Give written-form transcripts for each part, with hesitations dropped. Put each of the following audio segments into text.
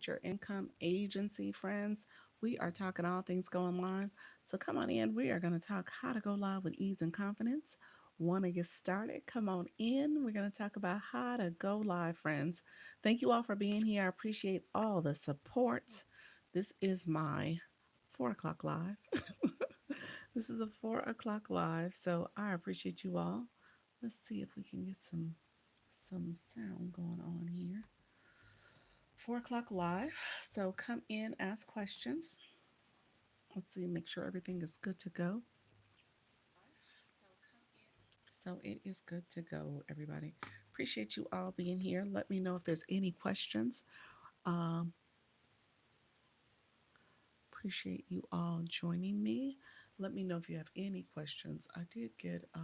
Your Income Agency, friends. We are talking all things going live. So come on in. We are going to talk how to go live with ease and confidence. Want to get started? Come on in. We're going to talk about how to go live, friends. Thank you all for being here. I appreciate all the support. This is my 4 o'clock live. This is a 4 o'clock live. So I appreciate you all. Let's see if we can get some sound going on here. 4 o'clock live. So come in, ask questions. Let's see, make sure everything is good to go. So it is good to go, everybody. Appreciate you all being here. Let me know if there's any questions. Um, Appreciate you all joining me. Let me know if you have any questions. I did get a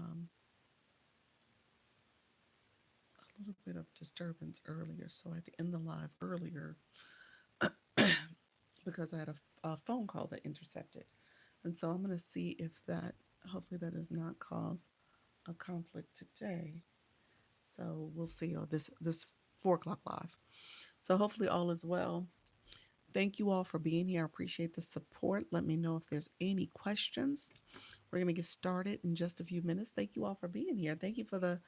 little bit of disturbance earlier, so I had to end the live earlier because I had a phone call that intercepted. And so I'm going to see if that, hopefully, that does not cause a conflict today. So we'll see on this 4 o'clock live. So hopefully all is well. Thank you all for being here. I appreciate the support. Let me know if there's any questions. We're going to get started in just a few minutes. Thank you all for being here. Thank you for the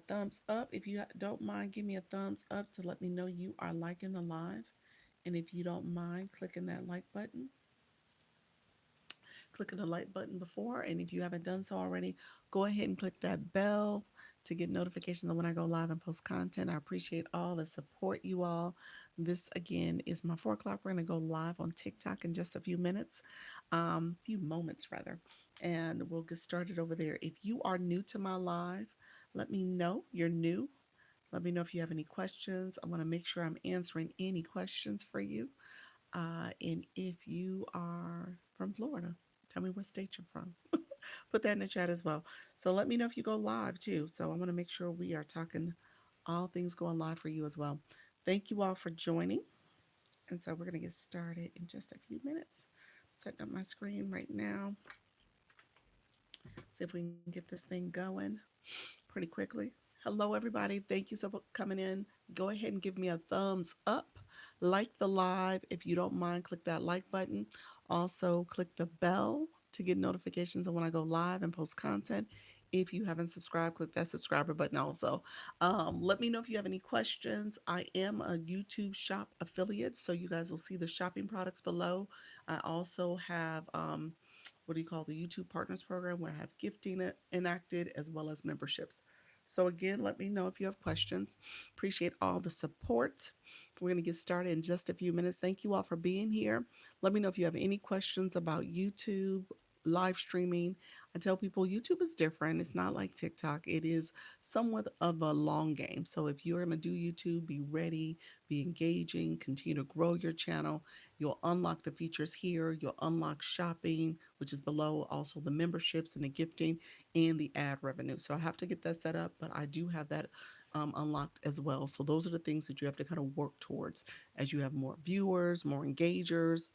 thumbs up. If you don't mind, give me a thumbs up to let me know you are liking the live. And if you don't mind clicking that like button, clicking the like button before. And if you haven't done so already, go ahead and click that bell to get notifications of when I go live and post content. I appreciate all the support, you all. This again is my 4 o'clock. We're going to go live on TikTok in just a few minutes, few moments rather, and we'll get started over there. If you are new to my live, let me know you're new. Let me know if you have any questions. I want to make sure I'm answering any questions for you. And if you are from Florida, tell me what state you're from. Put that in the chat as well. So let me know if you go live too. So I want to make sure we are talking all things going live for you as well. Thank you all for joining. And so we're going to get started in just a few minutes. Setting up my screen right now. See if we can get this thing going pretty quickly. Hello, everybody. Thank you so much for coming in. Go ahead and give me a thumbs up. Like the live. If you don't mind, click that like button. Also, click the bell to get notifications of when I go live and post content. If you haven't subscribed, click that subscriber button also. Let me know if you have any questions. I am a YouTube shop affiliate, so you guys will see the shopping products below. I also have what do you call the YouTube Partners Program where I have gifting enacted as well as memberships. So again, let me know if you have questions. Appreciate all the support. We're going to get started in just a few minutes. Thank you all for being here. Let me know if you have any questions about YouTube, live streaming. I tell people YouTube is different. It's not like TikTok. It is somewhat of a long game. So if you're going to do YouTube, be ready, be engaging, continue to grow your channel. You'll unlock the features here. You'll unlock shopping, which is below, also the memberships and the gifting and the ad revenue. So I have to get that set up, but I do have that unlocked as well. So those are the things that you have to kind of work towards as you have more viewers, more engagers,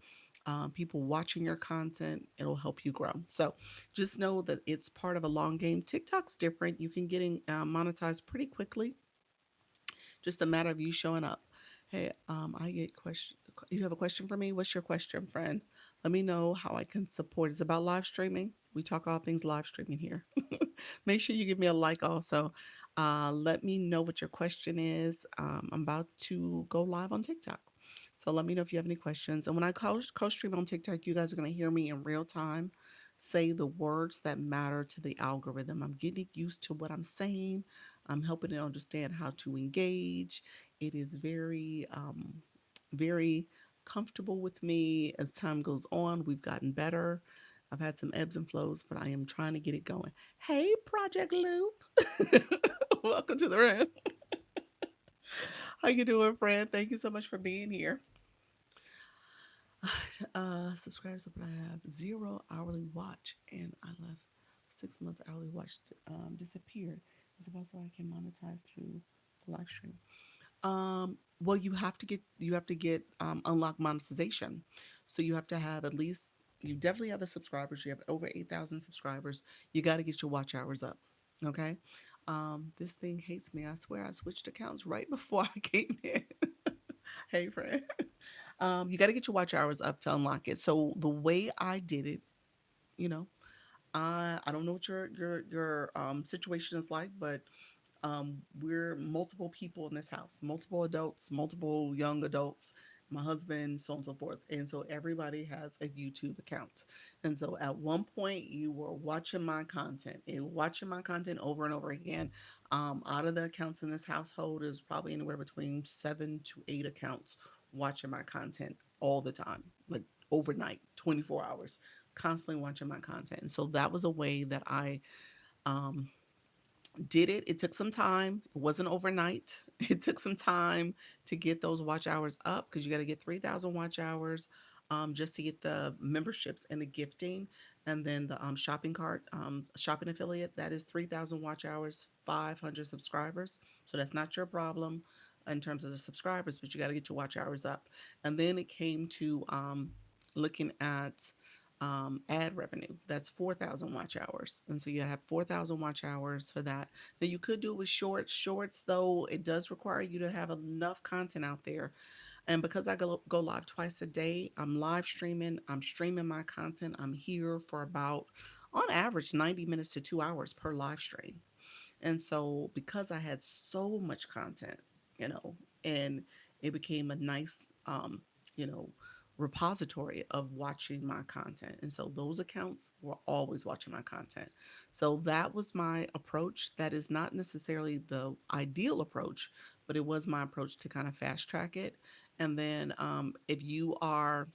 people watching your content. It'll help you grow. So just know that it's part of a long game. TikTok's different. You can get monetized pretty quickly. Just a matter of you showing up. Hey, I get question. You have a question for me? What's your question, friend? Let me know how I can support. It's about live streaming. We talk all things live streaming here. Make sure you give me a like also. Let me know what your question is. I'm about to go live on TikTok. So let me know if you have any questions. And when I co-stream on TikTok, you guys are going to hear me in real time say the words that matter to the algorithm. I'm getting used to what I'm saying. I'm helping it understand how to engage. It is very comfortable with me as time goes on. We've gotten better. I've had some ebbs and flows, but I am trying to get it going. Hey, Project Lou. Welcome to the room. How you doing, friend? Thank you so much for being here. Subscribers, but I have zero hourly watch, and I left 6 months hourly watch disappeared. It's about so I can monetize through the live stream. Well, you have to get unlock monetization. So you have to have at least you definitely have the subscribers. You have over 8,000 subscribers. You got to get your watch hours up. Okay. This thing hates me. I swear I switched accounts right before I came in. Hey, friend. You got to get your watch hours up to unlock it. So the way I did it, you know, I don't know what your situation is like, but we're multiple people in this house, multiple adults, multiple young adults, my husband, so on and so forth. And so everybody has a YouTube account. And so at one point, you were watching my content and watching my content over and over again. Out of the accounts in this household, is probably anywhere between 7 to 8 accounts watching my content all the time, like overnight, 24 hours, constantly watching my content. And so that was a way that I um, did it. It took some time. It wasn't overnight. It took some time to get those watch hours up because you got to get 3,000 watch hours just to get the memberships and the gifting. And then the shopping cart, shopping affiliate, that is 3,000 watch hours, 500 subscribers. So that's not your problem in terms of the subscribers, but you got to get your watch hours up. And then it came to looking at ad revenue. That's 4,000 watch hours. And so you have 4,000 watch hours for that. Now you could do it with shorts. Shorts, though, it does require you to have enough content out there. And because I go live twice a day, I'm live streaming, I'm streaming my content. I'm here for about, on average, 90 minutes to 2 hours per live stream. And so because I had so much content, you know, and it became a nice, you know, repository of watching my content. And so those accounts were always watching my content. So that was my approach. That is not necessarily the ideal approach, but it was my approach to kind of fast track it. And then if you are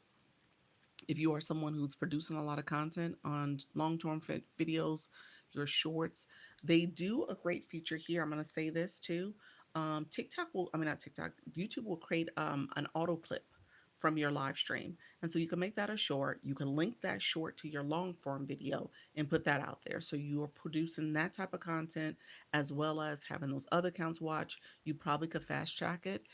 someone who's producing a lot of content on long-term videos, your shorts, they do a great feature here. I'm going to say this too. TikTok will, I mean, not TikTok, YouTube will create an auto clip from your live stream. And so you can make that a short. You can link that short to your long form video and put that out there. So you are producing that type of content as well as having those other accounts watch. You probably could fast track it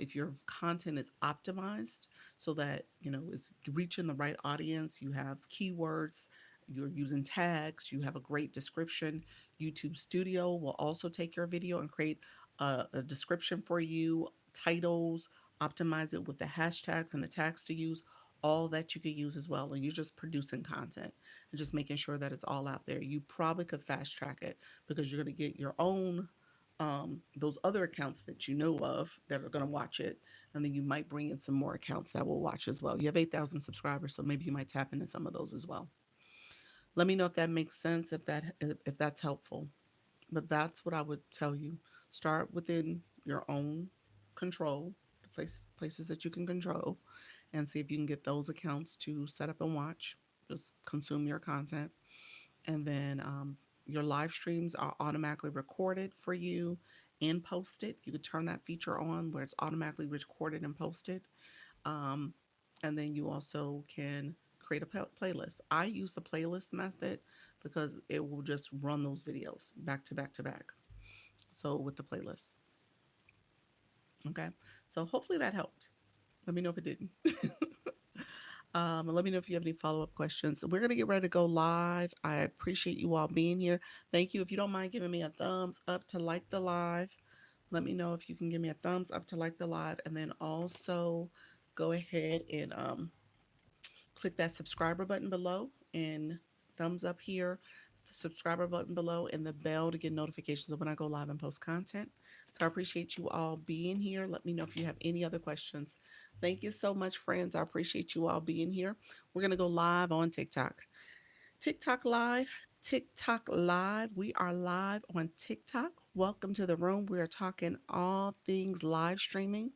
if your content is optimized so that it's reaching the right audience. You have keywords, you're using tags, you have a great description. YouTube Studio will also take your video and create a description for you, titles, optimize it with the hashtags and the tags to use, all that you could use as well. And you're just producing content and just making sure that it's all out there. You probably could fast track it because you're going to get your own those other accounts that you know of that are going to watch it, and then you might bring in some more accounts that will watch as well. You have 8,000 subscribers, so maybe you might tap into some of those as well. Let me know if that makes sense, if that's helpful. But that's what I would tell you. Start within your own control, the places that you can control, and see if you can get those accounts to set up and watch. Just consume your content, and then your live streams are automatically recorded for you and posted. You could turn that feature on where it's automatically recorded and posted. Um, and then you also can create a playlist. I use the playlist method because it will just run those videos back to back to back. So with the playlist. Okay. So hopefully that helped. Let me know if it didn't. And let me know if you have any follow up questions. We're going to get ready to go live. I appreciate you all being here. Thank you. If you don't mind giving me a thumbs up to like the live, let me know if you can give me a thumbs up to like the live. And then also go ahead and click that subscriber button below and thumbs up here, the subscriber button below, and the bell to get notifications of when I go live and post content. So I appreciate you all being here. Let me know if you have any other questions. Thank you so much, friends. I appreciate you all being here. We're going to go live on TikTok. TikTok Live, TikTok Live. We are live on TikTok. Welcome to the room. We are talking all things live streaming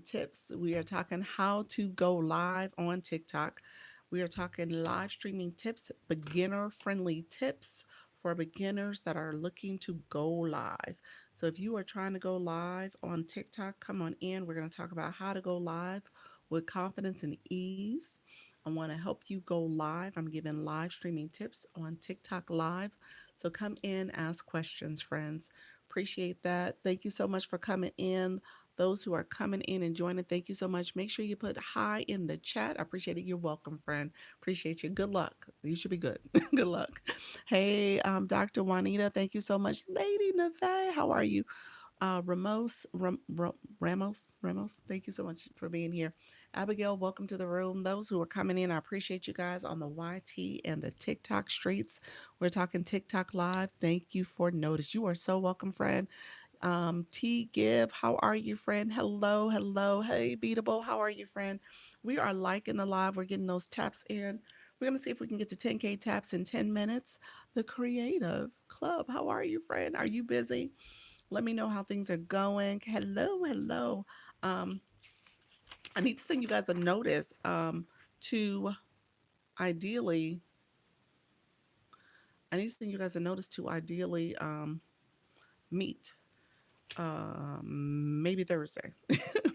tips. We are talking how to go live on TikTok. We are talking live streaming tips, beginner friendly tips for beginners that are looking to go live. So if you are trying to go live on TikTok, come on in. We're going to talk about how to go live with confidence and ease. I want to help you go live. I'm giving live streaming tips on TikTok Live. So come in, ask questions, friends. Appreciate that. Thank you so much for coming in. Those who are coming in and joining, thank you so much. Make sure you put hi in the chat. I appreciate it. You're welcome, friend. Appreciate you. Good luck. You should be good. Good luck. Hey, Dr. Juanita, thank you so much. Lady Neve, how are you? Ramos, thank you so much for being here. Abigail, welcome to the room. Those who are coming in, I appreciate you guys on the YT and the TikTok streets. We're talking TikTok live. Thank you for notice. You are so welcome, friend. T Give, how are you, friend? Hello, hello. Hey, Beatable, how are you, friend? We are liking the live. We're getting those taps in. We're going to see if we can get to 10K taps in 10 minutes. The Creative Club, how are you, friend? Are you busy? Let me know how things are going. Hello, hello. Um, I need to send you guys a notice to ideally, I need to send you guys a notice to ideally meet maybe Thursday.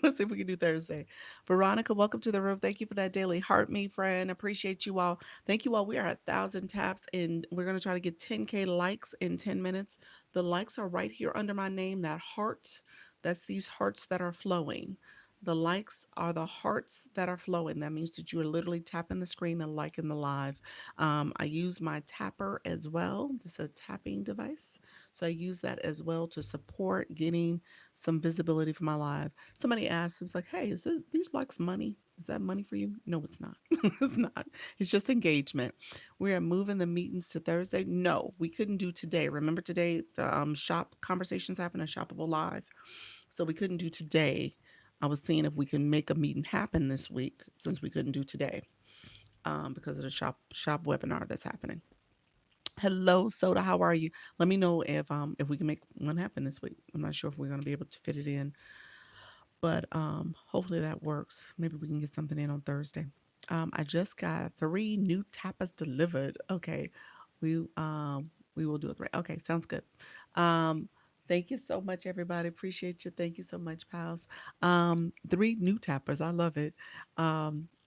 Let's see if we can do Thursday. Veronica, welcome to the room. Thank you for that daily heart, me friend. Appreciate you all. Thank you all. We are at 1,000 taps and we're going to try to get 10K likes in 10 minutes. The likes are right here under my name. That heart, that's these hearts that are flowing. The likes are the hearts that are flowing. That means that you are literally tapping the screen and liking the live. I use my tapper as well. This is a tapping device. So I use that as well to support getting some visibility for my live. Somebody asked, it was like, hey, is this, these likes money? Is that money for you? No, it's not. It's not. It's just engagement. We are moving the meetings to Thursday. No, we couldn't do today. Remember today, the shop conversations happen at Shoppable Live. So we couldn't do today. I was seeing if we can make a meeting happen this week since we couldn't do today because of the shop webinar that's happening. Hello, Soda. How are you? Let me know if we can make one happen this week. I'm not sure if we're going to be able to fit it in, but hopefully that works. Maybe we can get something in on Thursday. I just got 3 new tapas delivered. Okay, we will do it right. Okay, sounds good. Um, thank you so much, everybody. Appreciate you. Thank you so much, pals. 3 new tappers. I love it.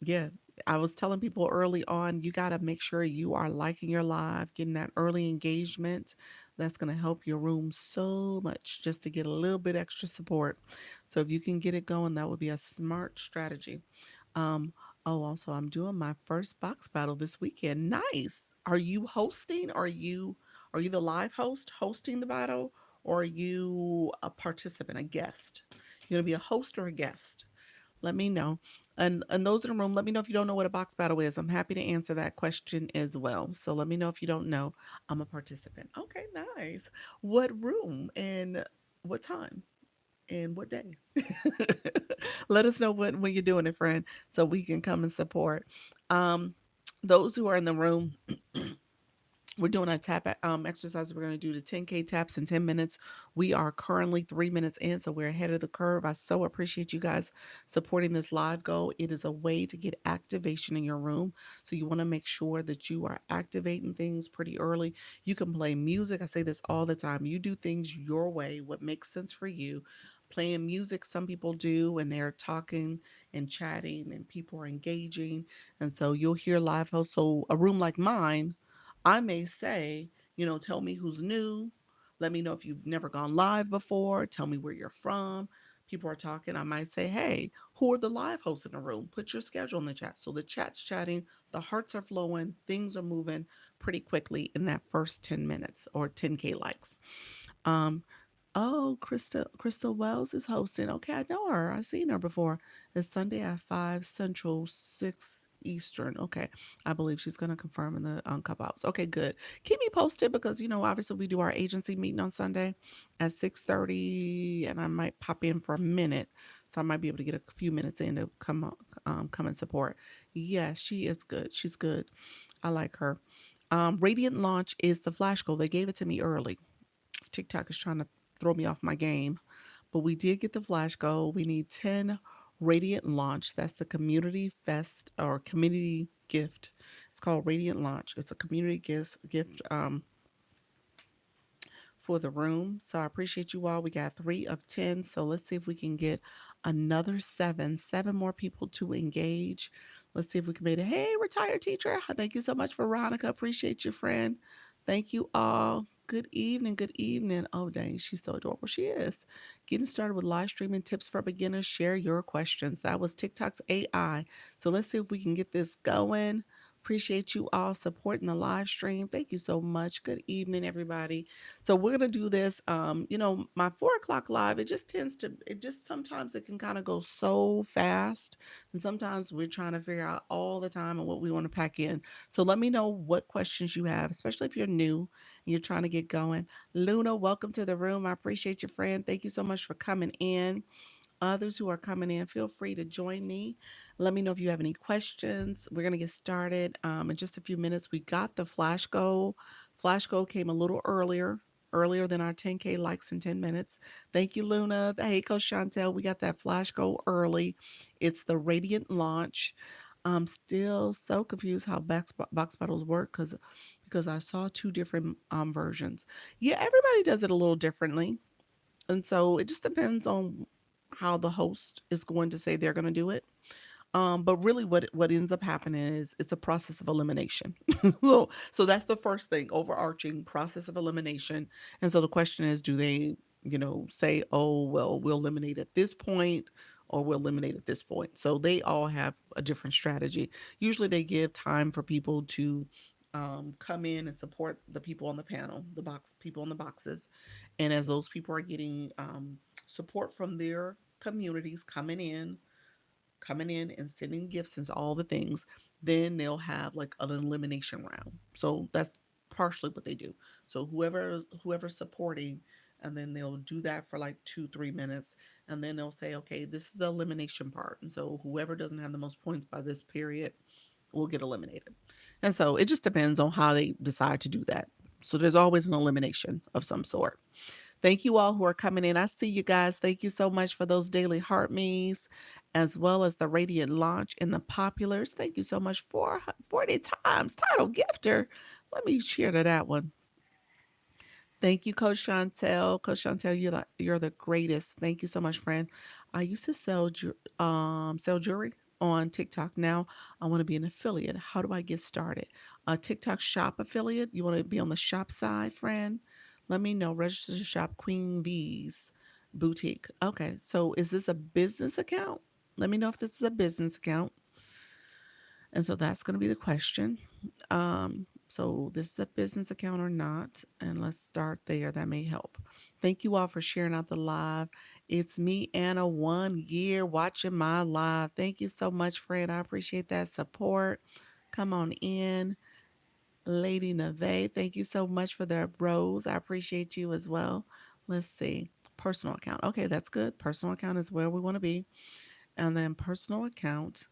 Yeah, I was telling people early on, you got to make sure you are liking your live, getting that early engagement. That's going to help your room so much just to get a little bit extra support. So if you can get it going, that would be a smart strategy. Um, also, I'm doing my first box battle this weekend. Nice. Are you hosting? Are you the live host hosting the battle, or are you a participant, a guest? You're gonna be a host or a guest? Let me know. And those in the room, let me know if you don't know what a box battle is. I'm happy to answer that question as well. So let me know if you don't know. I'm a participant. Okay, nice. What room and what time and what day? Let us know when you're doing it, friend, so we can come and support. Um, those who are in the room, we're doing a tap exercise. We're going to do the 10K taps in 10 minutes. We are currently 3 minutes in, so we're ahead of the curve. I so appreciate you guys supporting this live goal. It is a way to get activation in your room. So you want to make sure that you are activating things pretty early. You can play music. I say this all the time. You do things your way, what makes sense for you. Playing music, some people do, and they're talking and chatting, and people are engaging. And so you'll hear live hosts. So a room like mine, I may say, tell me who's new. Let me know if you've never gone live before. Tell me where you're from. People are talking. I might say, hey, who are the live hosts in the room? Put your schedule in the chat. So the chat's chatting, the hearts are flowing, things are moving pretty quickly in that first 10 minutes or 10K likes. Um, Oh, Crystal Wells is hosting. Okay, I know her. I've seen her before. It's Sunday at 5 Central, 6 Eastern. Okay, I believe she's going to confirm in the couple hours. Okay, good. Keep me posted because, obviously we do our agency meeting on Sunday at 6:30, and I might pop in for a minute. So I might be able to get a few minutes in to come and support. Yeah, she is good. She's good. I like her. Radiant Launch is the flash goal. They gave it to me early. TikTok is trying to throw me off my game. But we did get the flash goal. We need 10 Radiant Launch. That's the community fest or community gift. It's called Radiant Launch. It's a community gift for the room. So I appreciate you all. We got 3 of 10. So let's see if we can get another 7 more people to engage. Let's see if we can make it. Hey, retired teacher. Thank you so much, Veronica. Appreciate you, friend. Thank you all. Good evening. Good evening. Oh, dang. She's so adorable. She is. Getting started with live streaming tips for beginners. Share your questions. That was TikTok's AI. So let's see if we can get this going Appreciate you all supporting the live stream. Thank you so much. Good evening, everybody. So we're gonna do this. My 4 o'clock live, it just sometimes it can kind of go so fast. And sometimes we're trying to figure out all the time and what we want to pack in. So let me know what questions you have, especially if you're new and you're trying to get going. Luna, welcome to the room. I appreciate you, friend. Thank you so much for coming in. Others who are coming in, feel free to join me. Let me know if you have any questions. We're going to get started in just a few minutes. We got the flash goal. Flash goal came a little earlier than our 10K likes in 10 minutes. Thank you, Luna. Hey, Coach Chantel, we got that flash goal early. It's the Radiant launch. I'm still so confused how box bottles work because I saw two different versions. Yeah, everybody does it a little differently. And so it just depends on how the host is going to say they're going to do it. But really, what ends up happening is it's a process of elimination. So that's the first thing, overarching process of elimination. And so the question is, do they, say, oh well, we'll eliminate at this point, or we'll eliminate at this point. So they all have a different strategy. Usually, they give time for people to come in and support the people on the panel, the box people in the boxes, and as those people are getting support from their communities coming in and sending gifts and all the things, then they'll have like an elimination round. So that's partially what they do. So whoever's supporting, and then they'll do that for like 2-3 minutes, and then they'll say, okay, this is the elimination part, and so whoever doesn't have the most points by this period will get eliminated. And so it just depends on how they decide to do that. So there's always an elimination of some sort. Thank you all who are coming in. I see you guys. Thank you so much for those daily heart me's, as well as the radiant launch and the populars. Thank you so much for 40 times. Title gifter. Let me cheer to that one. Thank you, Coach Chantel. Coach Chantel, you're the greatest. Thank you so much, friend. I used to sell jewelry on TikTok. Now I want to be an affiliate. How do I get started? A TikTok shop affiliate. You want to be on the shop side, friend? Let me know. Register to shop Queen Bee's boutique. Okay, so is this a business account? Let me know if this is a business account. And so that's going to be the question. So this is a business account or not? And let's start there. That may help. Thank you all for sharing out the live. It's me, Anna, 1 year watching my live. Thank you so much, friend. I appreciate that support. Come on in. Lady Neve, thank you so much for the rose. I appreciate you as well. Let's see. Personal account. Okay, that's good. Personal account is where we want to be. And then personal account.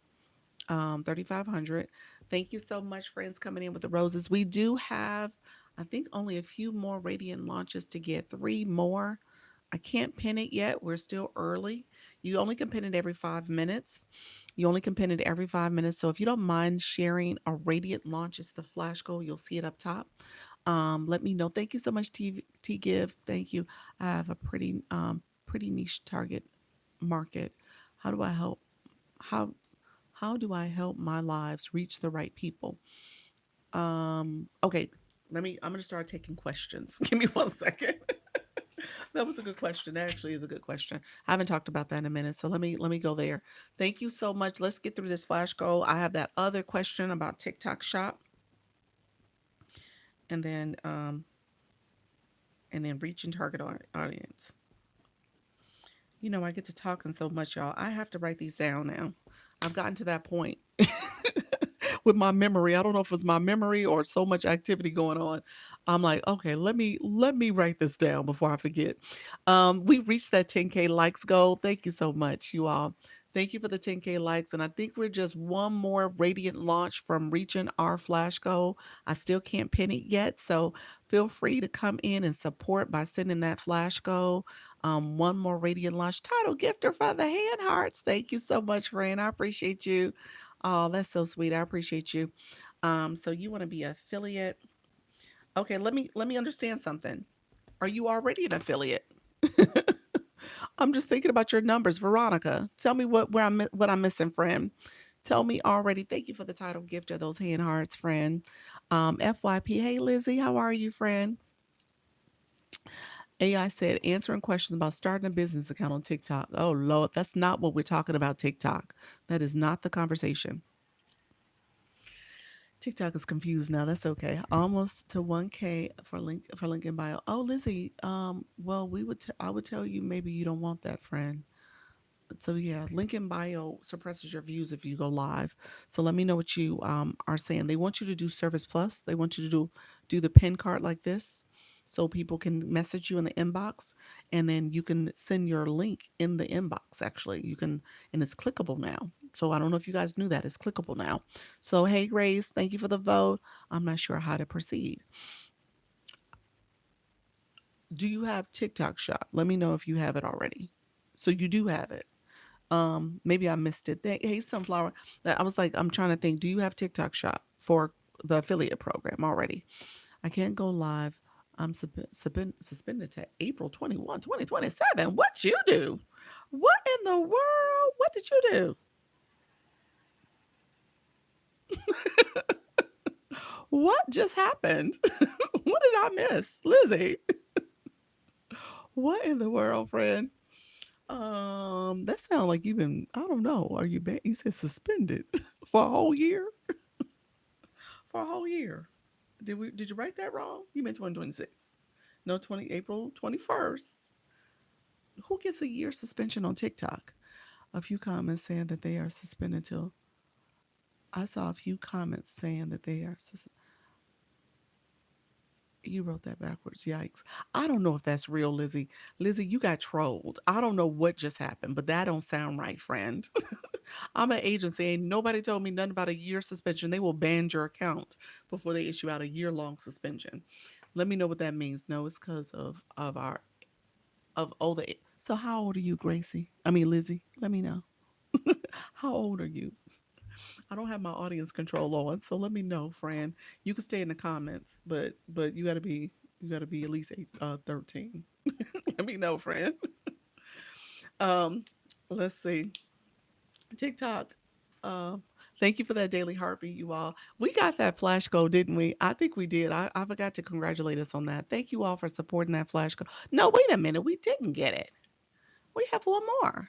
3,500. Thank you so much, friends, coming in with the roses. We do have, I think, only a few more radiant launches to get. 3 more. I can't pin it yet. We're still early. You only can pin it every 5 minutes. You only can pin it every 5 minutes. So if you don't mind sharing a radiant launch, it's the flash goal. You'll see it up top. Let me know. Thank you so much, T Give. Thank you. I have a pretty niche target market. How do I help? How how do I help my lives reach the right people? Okay, I'm gonna start taking questions. Give me 1 second. That was a good question. That actually is a good question. I haven't talked about that in a minute, so let me go there. Thank you so much. Let's get through this flash goal. I have that other question about TikTok Shop, and then reaching target audience. I get to talking so much, y'all. I have to write these down now. I've gotten to that point with my memory. I don't know if it's my memory or so much activity going on. I'm like, okay, let me write this down before I forget. We reached that 10K likes goal. Thank you so much, you all. Thank you for the 10K likes. And I think we're just one more radiant launch from reaching our flash goal. I still can't pin it yet. So feel free to come in and support by sending that flash goal. One more radiant launch title gifter for the hand hearts. Thank you so much, friend. I appreciate you. Oh, that's so sweet. I appreciate you. So you want to be an affiliate? Okay, let me understand something. Are you already an affiliate? I'm just thinking about your numbers, Veronica. Tell me what I'm missing, friend. Tell me already. Thank you for the title gift of those hand hearts, friend. FYP. Hey, Lizzie, how are you, friend? AI said answering questions about starting a business account on TikTok. Oh Lord, that's not what we're talking about. TikTok. That is not the conversation. TikTok is confused now. That's okay. Almost to 1K for link in bio. Oh, Lizzie. Well, I would tell you maybe you don't want that, friend. So yeah, link in bio suppresses your views if you go live. So let me know what you are saying. They want you to do Service Plus. They want you to do the pin card like this, so people can message you in the inbox, and then you can send your link in the inbox. Actually, you can, and it's clickable now. So I don't know if you guys knew that it's clickable now. So hey, Grace, thank you for the vote. I'm not sure how to proceed. Do you have TikTok Shop? Let me know if you have it already. So you do have it. Maybe I missed it. Hey, Sunflower. I was like, I'm trying to think. Do you have TikTok Shop for the affiliate program already? I can't go live. I'm suspended to April 21, 2027. What you do? What in the world? What did you do? What just happened? What did I miss? Lizzie, what in the world, friend? That sounds like you've been, I don't know. Are you banned? You said suspended for a whole year? For a whole year. Did you write that wrong? You meant 2026. No, 20 April 21st. Who gets a year suspension on TikTok? A few comments saying that they are suspended till I saw a few comments saying that they are you wrote that backwards. Yikes. I don't know if that's real, Lizzie. Lizzie, you got trolled. I don't know what just happened, but that don't sound right, friend. I'm an agency. Ain't nobody told me nothing about a year suspension. They will ban your account before they issue out a year-long suspension. Let me know what that means. No, it's because of our of all the. So how old are you, Gracie? I mean, Lizzie. Let me know. How old are you? I don't have my audience control on, so let me know, Fran. You can stay in the comments, but you gotta be at least 13. Let me know, Fran. Um, let's see. TikTok. Um, thank you for that daily heartbeat, you all. We got that flash goal, didn't we? I think we did. I forgot to congratulate us on that. Thank you all for supporting that flash goal. No, wait a minute. We didn't get it. We have one more.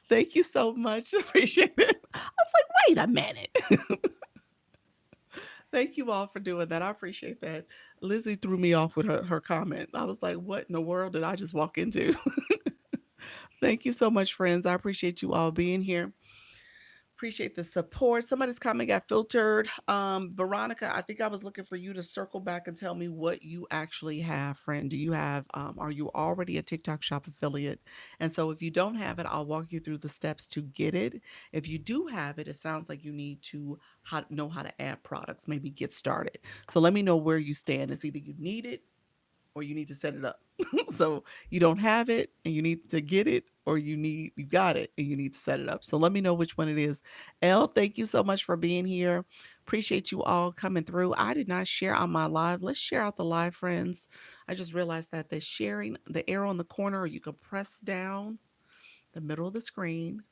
Thank you so much. Appreciate it. I was like, wait a minute. Thank you all for doing that. I appreciate that. Lizzie threw me off with her comment. I was like, what in the world did I just walk into? Thank you so much, friends. I appreciate you all being here. Appreciate the support. Somebody's comment got filtered. Veronica, I think I was looking for you to circle back and tell me what you actually have, friend. Do you have, are you already a TikTok shop affiliate? And so if you don't have it, I'll walk you through the steps to get it. If you do have it, it sounds like you need to know how to add products, maybe get started. So let me know where you stand. It's either you need it or you need to set it up. So you don't have it and you need to get it, or you got it and you need to set it up. So let me know which one it is. Elle, thank you so much for being here. Appreciate you all coming through. I did not share on my live. Let's share out the live, friends. I just realized that the sharing, the arrow in the corner, you can press down the middle of the screen,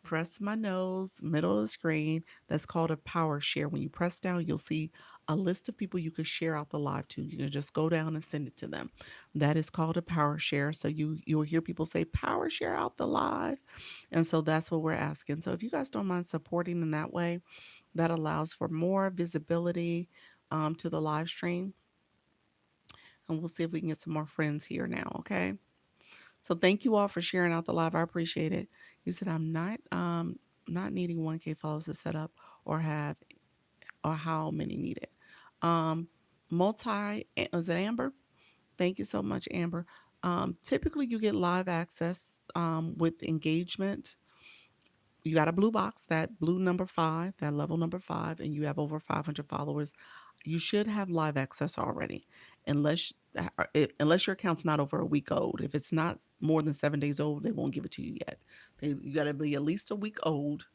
press my nose, middle of the screen. That's called a power share. When you press down, you'll see a list of people you could share out the live to. You can just go down and send it to them. That is called a power share. So you'll hear people say power share out the live. And so that's what we're asking. So if you guys don't mind supporting in that way, that allows for more visibility to the live stream. And we'll see if we can get some more friends here now. Okay. So thank you all for sharing out the live. I appreciate it. You said I'm not needing 1K followers to set up or have or how many need it. Um was it Amber? Thank you so much, Amber. Typically you get live access with engagement. You got a blue box, that blue number 5, that level number 5, and you have over 500 followers. You should have live access already, unless unless your account's not over a week old. If it's not more than 7 days old, they won't give it to you yet. You got to be at least a week old,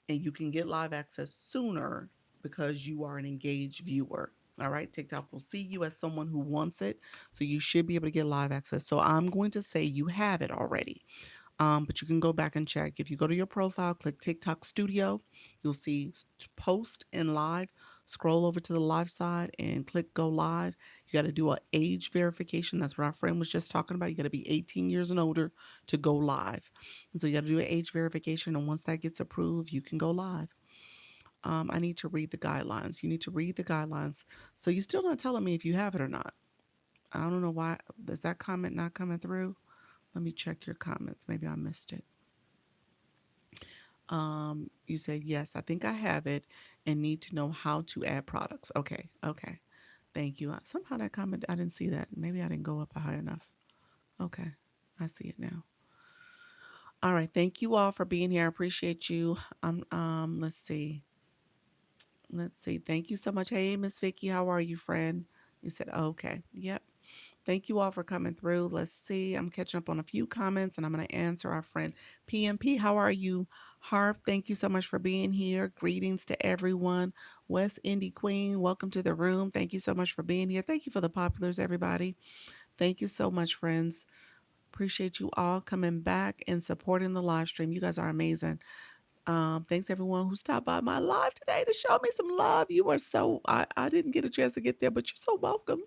and you can get live access sooner because you are an engaged viewer. All right, TikTok will see you as someone who wants it, so you should be able to get live access. So I'm going to say you have it already. But you can go back and check. If you go to your profile, click TikTok Studio, you'll see post and live. Scroll over to the live side and click go live. You got to do an age verification. That's what our friend was just talking about. You got to be 18 years and older to go live. And so you got to do an age verification. And once that gets approved, you can go live. I need to read the guidelines. You need to read the guidelines. So you're still not telling me if you have it or not. I don't know why. Is that comment not coming through? Let me check your comments. Maybe I missed it. You said, yes, I think I have it and need to know how to add products. Okay. Okay. Thank you. Somehow that comment, I didn't see that. Maybe I didn't go up high enough. Okay. I see it now. All right. Thank you all for being here. I appreciate you. Let's see. Let's see. Thank you so much. Hey, Miss Vicky, how are you, friend? You said, okay. Yep. Thank you all for coming through. Let's see. I'm catching up on a few comments and I'm going to answer our friend PMP. How are you? Harp, thank you so much for being here. Greetings to everyone. West Indie Queen, welcome to the room. Thank you so much for being here. Thank you for the populars, everybody. Thank you so much, friends. Appreciate you all coming back and supporting the live stream. You guys are amazing. Thanks everyone who stopped by my live today to show me some love. You are so I didn't get a chance to get there, but you're so welcome.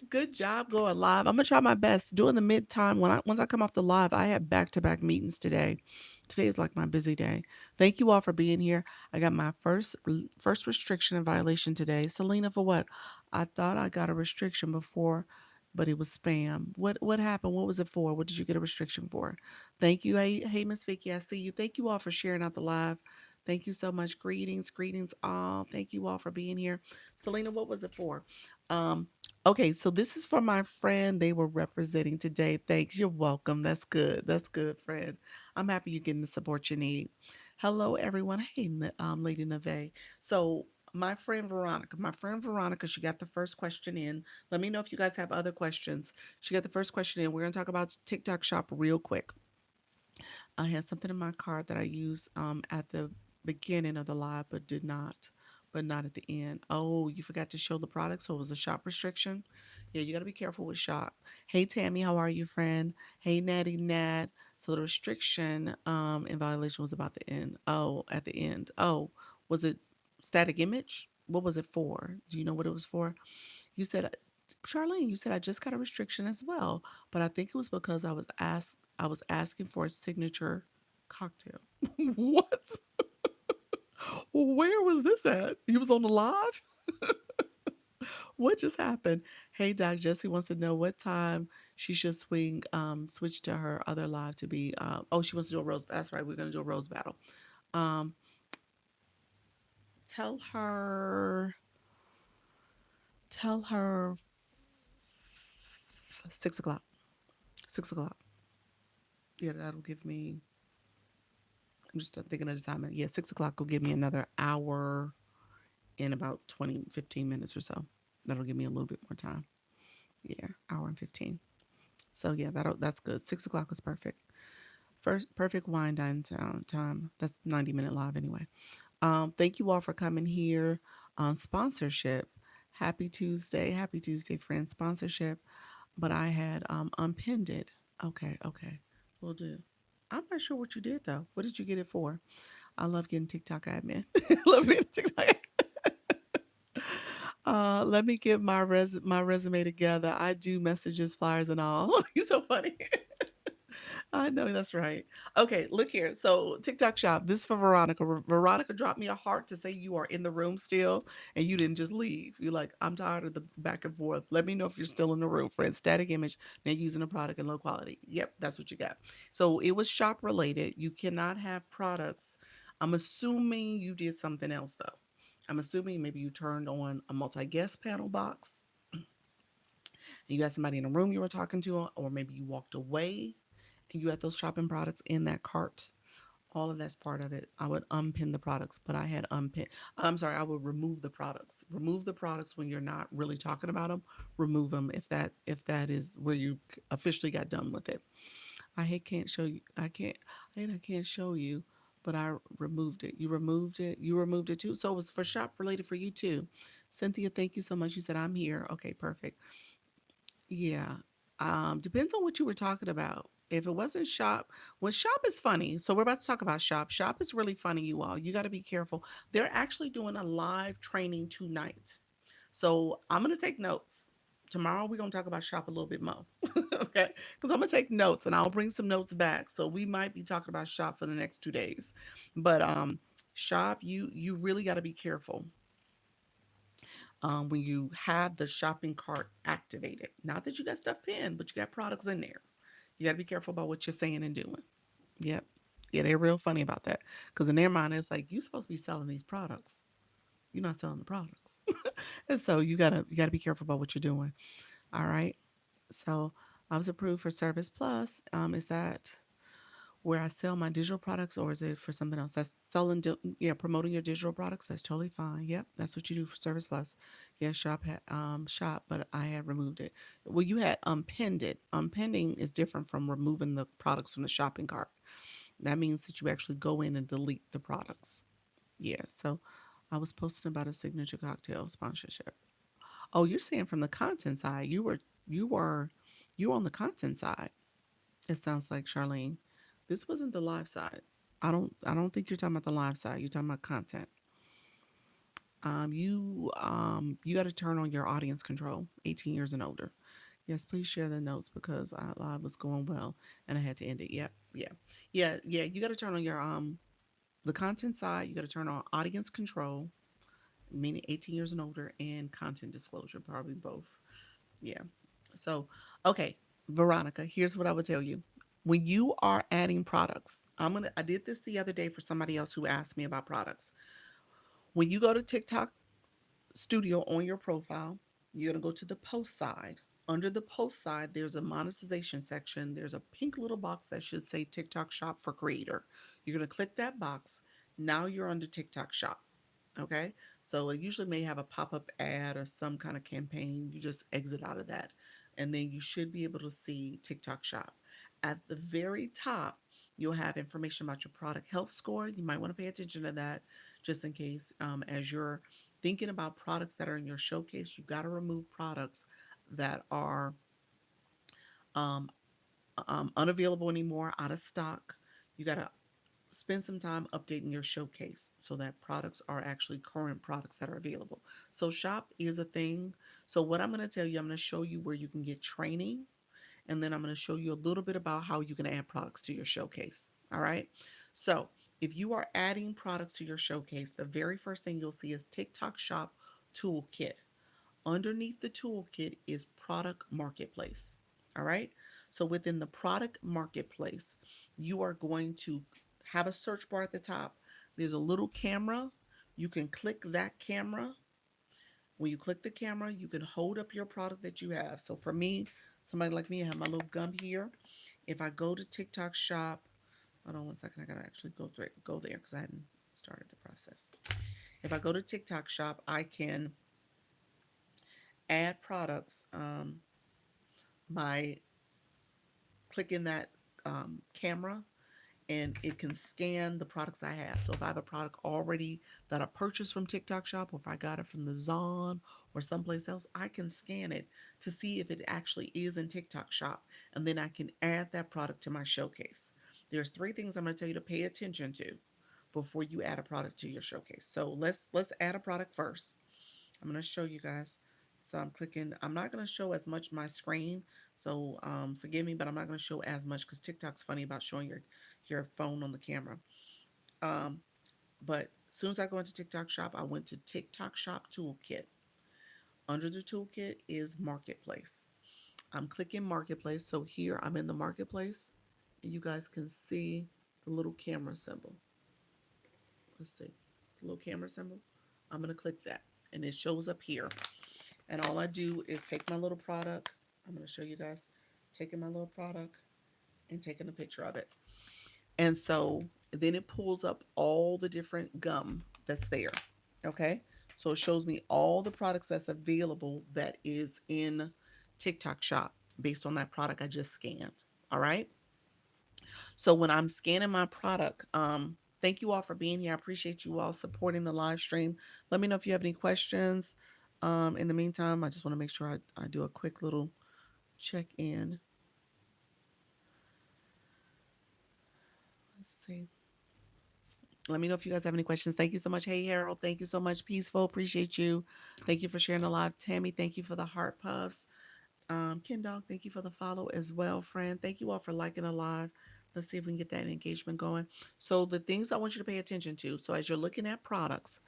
Good job going live. I'm gonna try my best during the mid time when I once I come off the live. I have back to back meetings today. Today is like my busy day. Thank you all for being here. I got my first restriction and violation today. Selena, for what? I thought I got a restriction before, but it was spam. What happened? What was it for? What did you get a restriction for? Thank you. Hey Miss Vicky, I see you. Thank you all for sharing out the live. Thank you so much. Greetings all. Thank you all for being here. Selena, what was it for? Um, Okay, so this is for my friend they were representing today. Thanks. You're welcome. That's good. That's good, friend. I'm happy you're getting the support you need. Hello, everyone. Hey, Lady Neve. So my friend Veronica, she got the first question in. Let me know if you guys have other questions. She got the first question in. We're going to talk about TikTok Shop real quick. I had something in my cart that I used at the beginning of the live, but not at the end. Oh, you forgot to show the product, so it was a shop restriction. Yeah, you got to be careful with shop. Hey Tammy, how are you, friend? Hey Natty Nat. So the restriction in violation was about the end. Oh, at the end. Oh, was it static image? What was it for? Do you know what it was for? You said, Charlene, you said I just got a restriction as well, but I think it was because I was asking for a signature cocktail. What? Where was this at? He was on the live? What just happened? Hey Doc Jesse wants to know what time she should switch to her other live to be oh, she wants to do a rose. That's right, we're gonna do a rose battle. Um tell her tell her 6 o'clock. 6 o'clock. Yeah, that'll give me I'm just thinking of the time. Yeah, 6 o'clock will give me another hour in about 20, 15 minutes or so. That'll give me a little bit more time. Yeah, hour and 15. So yeah, that's good. 6 o'clock is perfect. First perfect wind down time. That's 90-minute live anyway. Thank you all for coming here on sponsorship. Happy Tuesday, friends. Sponsorship, but I had unpinned it. Okay, okay, we'll do. I'm not sure what you did though. What did you get it for? I love getting TikTok admin. Love getting TikTok. Let me get my resume together. I do messages, flyers, and all. You're so funny. I know that's right. Okay, look here. So TikTok shop. This is for Veronica. Veronica dropped me a heart to say you are in the room still, and you didn't just leave. You're like, I'm tired of the back and forth. Let me know if you're still in the room, friend. Static image. Now using a product in low quality. Yep, that's what you got. So it was shop related. You cannot have products. I'm assuming you did something else though. I'm assuming maybe you turned on a multi guest panel box and you had somebody in the room you were talking to, or maybe you walked away and you had those shopping products in that cart. All of that's part of it. I would unpin the products, but I had unpin. I'm sorry, I would remove the products. Remove the products when you're not really talking about them. Remove them if that is where you officially got done with it. I hate can't show you. I can't show you, but I removed it. You removed it. You removed it too. So it was for shop related for you too. Cynthia, thank you so much. You said I'm here. Okay, perfect. Yeah. Depends on what you were talking about. If it wasn't shop, when shop is funny. So we're about to talk about shop. Shop is really funny, you all. You got to be careful. They're actually doing a live training tonight. So I'm gonna take notes. Tomorrow we're gonna talk about shop a little bit more. Okay. Because I'm gonna take notes and I'll bring some notes back. So we might be talking about shop for the next 2 days. But Shop, you really got to be careful when you have the shopping cart activated. Not that you got stuff pinned, but you got products in there. You got to be careful about what you're saying and doing. Yep. Yeah, they're real funny about that because in their mind, it's like you're supposed to be selling these products. You're not selling the products, and so you gotta be careful about what you're doing. All right. So I was approved for Service Plus. Is that where I sell my digital products, or is it for something else? That's selling, yeah, promoting your digital products. That's totally fine. Yep, that's what you do for Service Plus. Yeah, shop, but I had removed it. Well, you had unpinned it. Unpinning is different from removing the products from the shopping cart. That means that you actually go in and delete the products. Yeah, so I was posting about a signature cocktail sponsorship. Oh, you're saying from the content side. You were you were on the content side. It sounds like Charlene. This wasn't the live side. I don't think you're talking about the live side. You're talking about content. You got to turn on your audience control, 18 years and older. Yes, please share the notes because our live was going well and I had to end it. Yep, yeah. You got to turn on your the content side. You got to turn on audience control, meaning 18 years and older, and content disclosure, probably both. Yeah. So, okay, Veronica, here's what I would tell you. When you are adding products, I did this the other day for somebody else who asked me about products. When you go to TikTok Studio on your profile, you're going to go to the post side. Under the post side, there's a monetization section. There's a pink little box that should say TikTok Shop for Creator. You're going to click that box. Now you're under TikTok Shop. Okay. So it usually may have a pop up ad or some kind of campaign. You just exit out of that. And then you should be able to see TikTok Shop. At the very top, you'll have information about your product health score. You might want to pay attention to that just in case. As you're thinking about products that are in your showcase, you've got to remove products that are um, unavailable anymore, out of stock. You got to spend some time updating your showcase so that products are actually current products that are available. So shop is a thing. So what I'm going to tell you, I'm going to show you where you can get training, and then I'm going to show you a little bit about how you can add products to your showcase. All right. So if you are adding products to your showcase, the very first thing you'll see is TikTok Shop Toolkit. Underneath the toolkit is product marketplace. All right. So within the product marketplace, you are going to have a search bar at the top. There's a little camera. You can click that camera. When you click the camera, you can hold up your product that you have. So for me, somebody like me, I have my little gum here. If I go to TikTok Shop, hold on one second, I gotta actually go there because I hadn't started the process. If I go to TikTok Shop, I can add products by clicking that camera, and it can scan the products I have. So if I have a product already that I purchased from TikTok Shop, or if I got it from the Zon or someplace else, I can scan it to see if it actually is in TikTok Shop, and then I can add that product to my showcase. There's three things I'm going to tell you to pay attention to before you add a product to your showcase. So let's add a product first. I'm going to show you guys. So I'm clicking. I'm not going to show as much my screen. So forgive me, but I'm not going to show as much because TikTok's funny about showing your phone on the camera. Um, but as soon as I go into TikTok Shop, I went to TikTok Shop Toolkit. Under the toolkit is Marketplace. I'm clicking Marketplace. So here I'm in the Marketplace, and you guys can see the little camera symbol. Let's see, the little camera symbol. I'm going to click that, and it shows up here. And all I do is take my little product. I'm going to show you guys taking my little product and taking a picture of it. And so then it pulls up all the different gum that's there. Okay. So it shows me all the products that's available that is in TikTok Shop based on that product I just scanned. All right. So when I'm scanning my product, thank you all for being here. I appreciate you all supporting the live stream. Let me know if you have any questions. In the meantime, I just want to make sure I do a quick little check in. Let's see. Let me know if you guys have any questions. Thank you so much. Hey, Harold. Thank you so much. Peaceful. Appreciate you. Thank you for sharing the live. Tammy, thank you for the heart puffs. Ken Dog, thank you for the follow as well, friend. Thank you all for liking the live. Let's see if we can get that engagement going. So the things I want you to pay attention to. So as you're looking at products,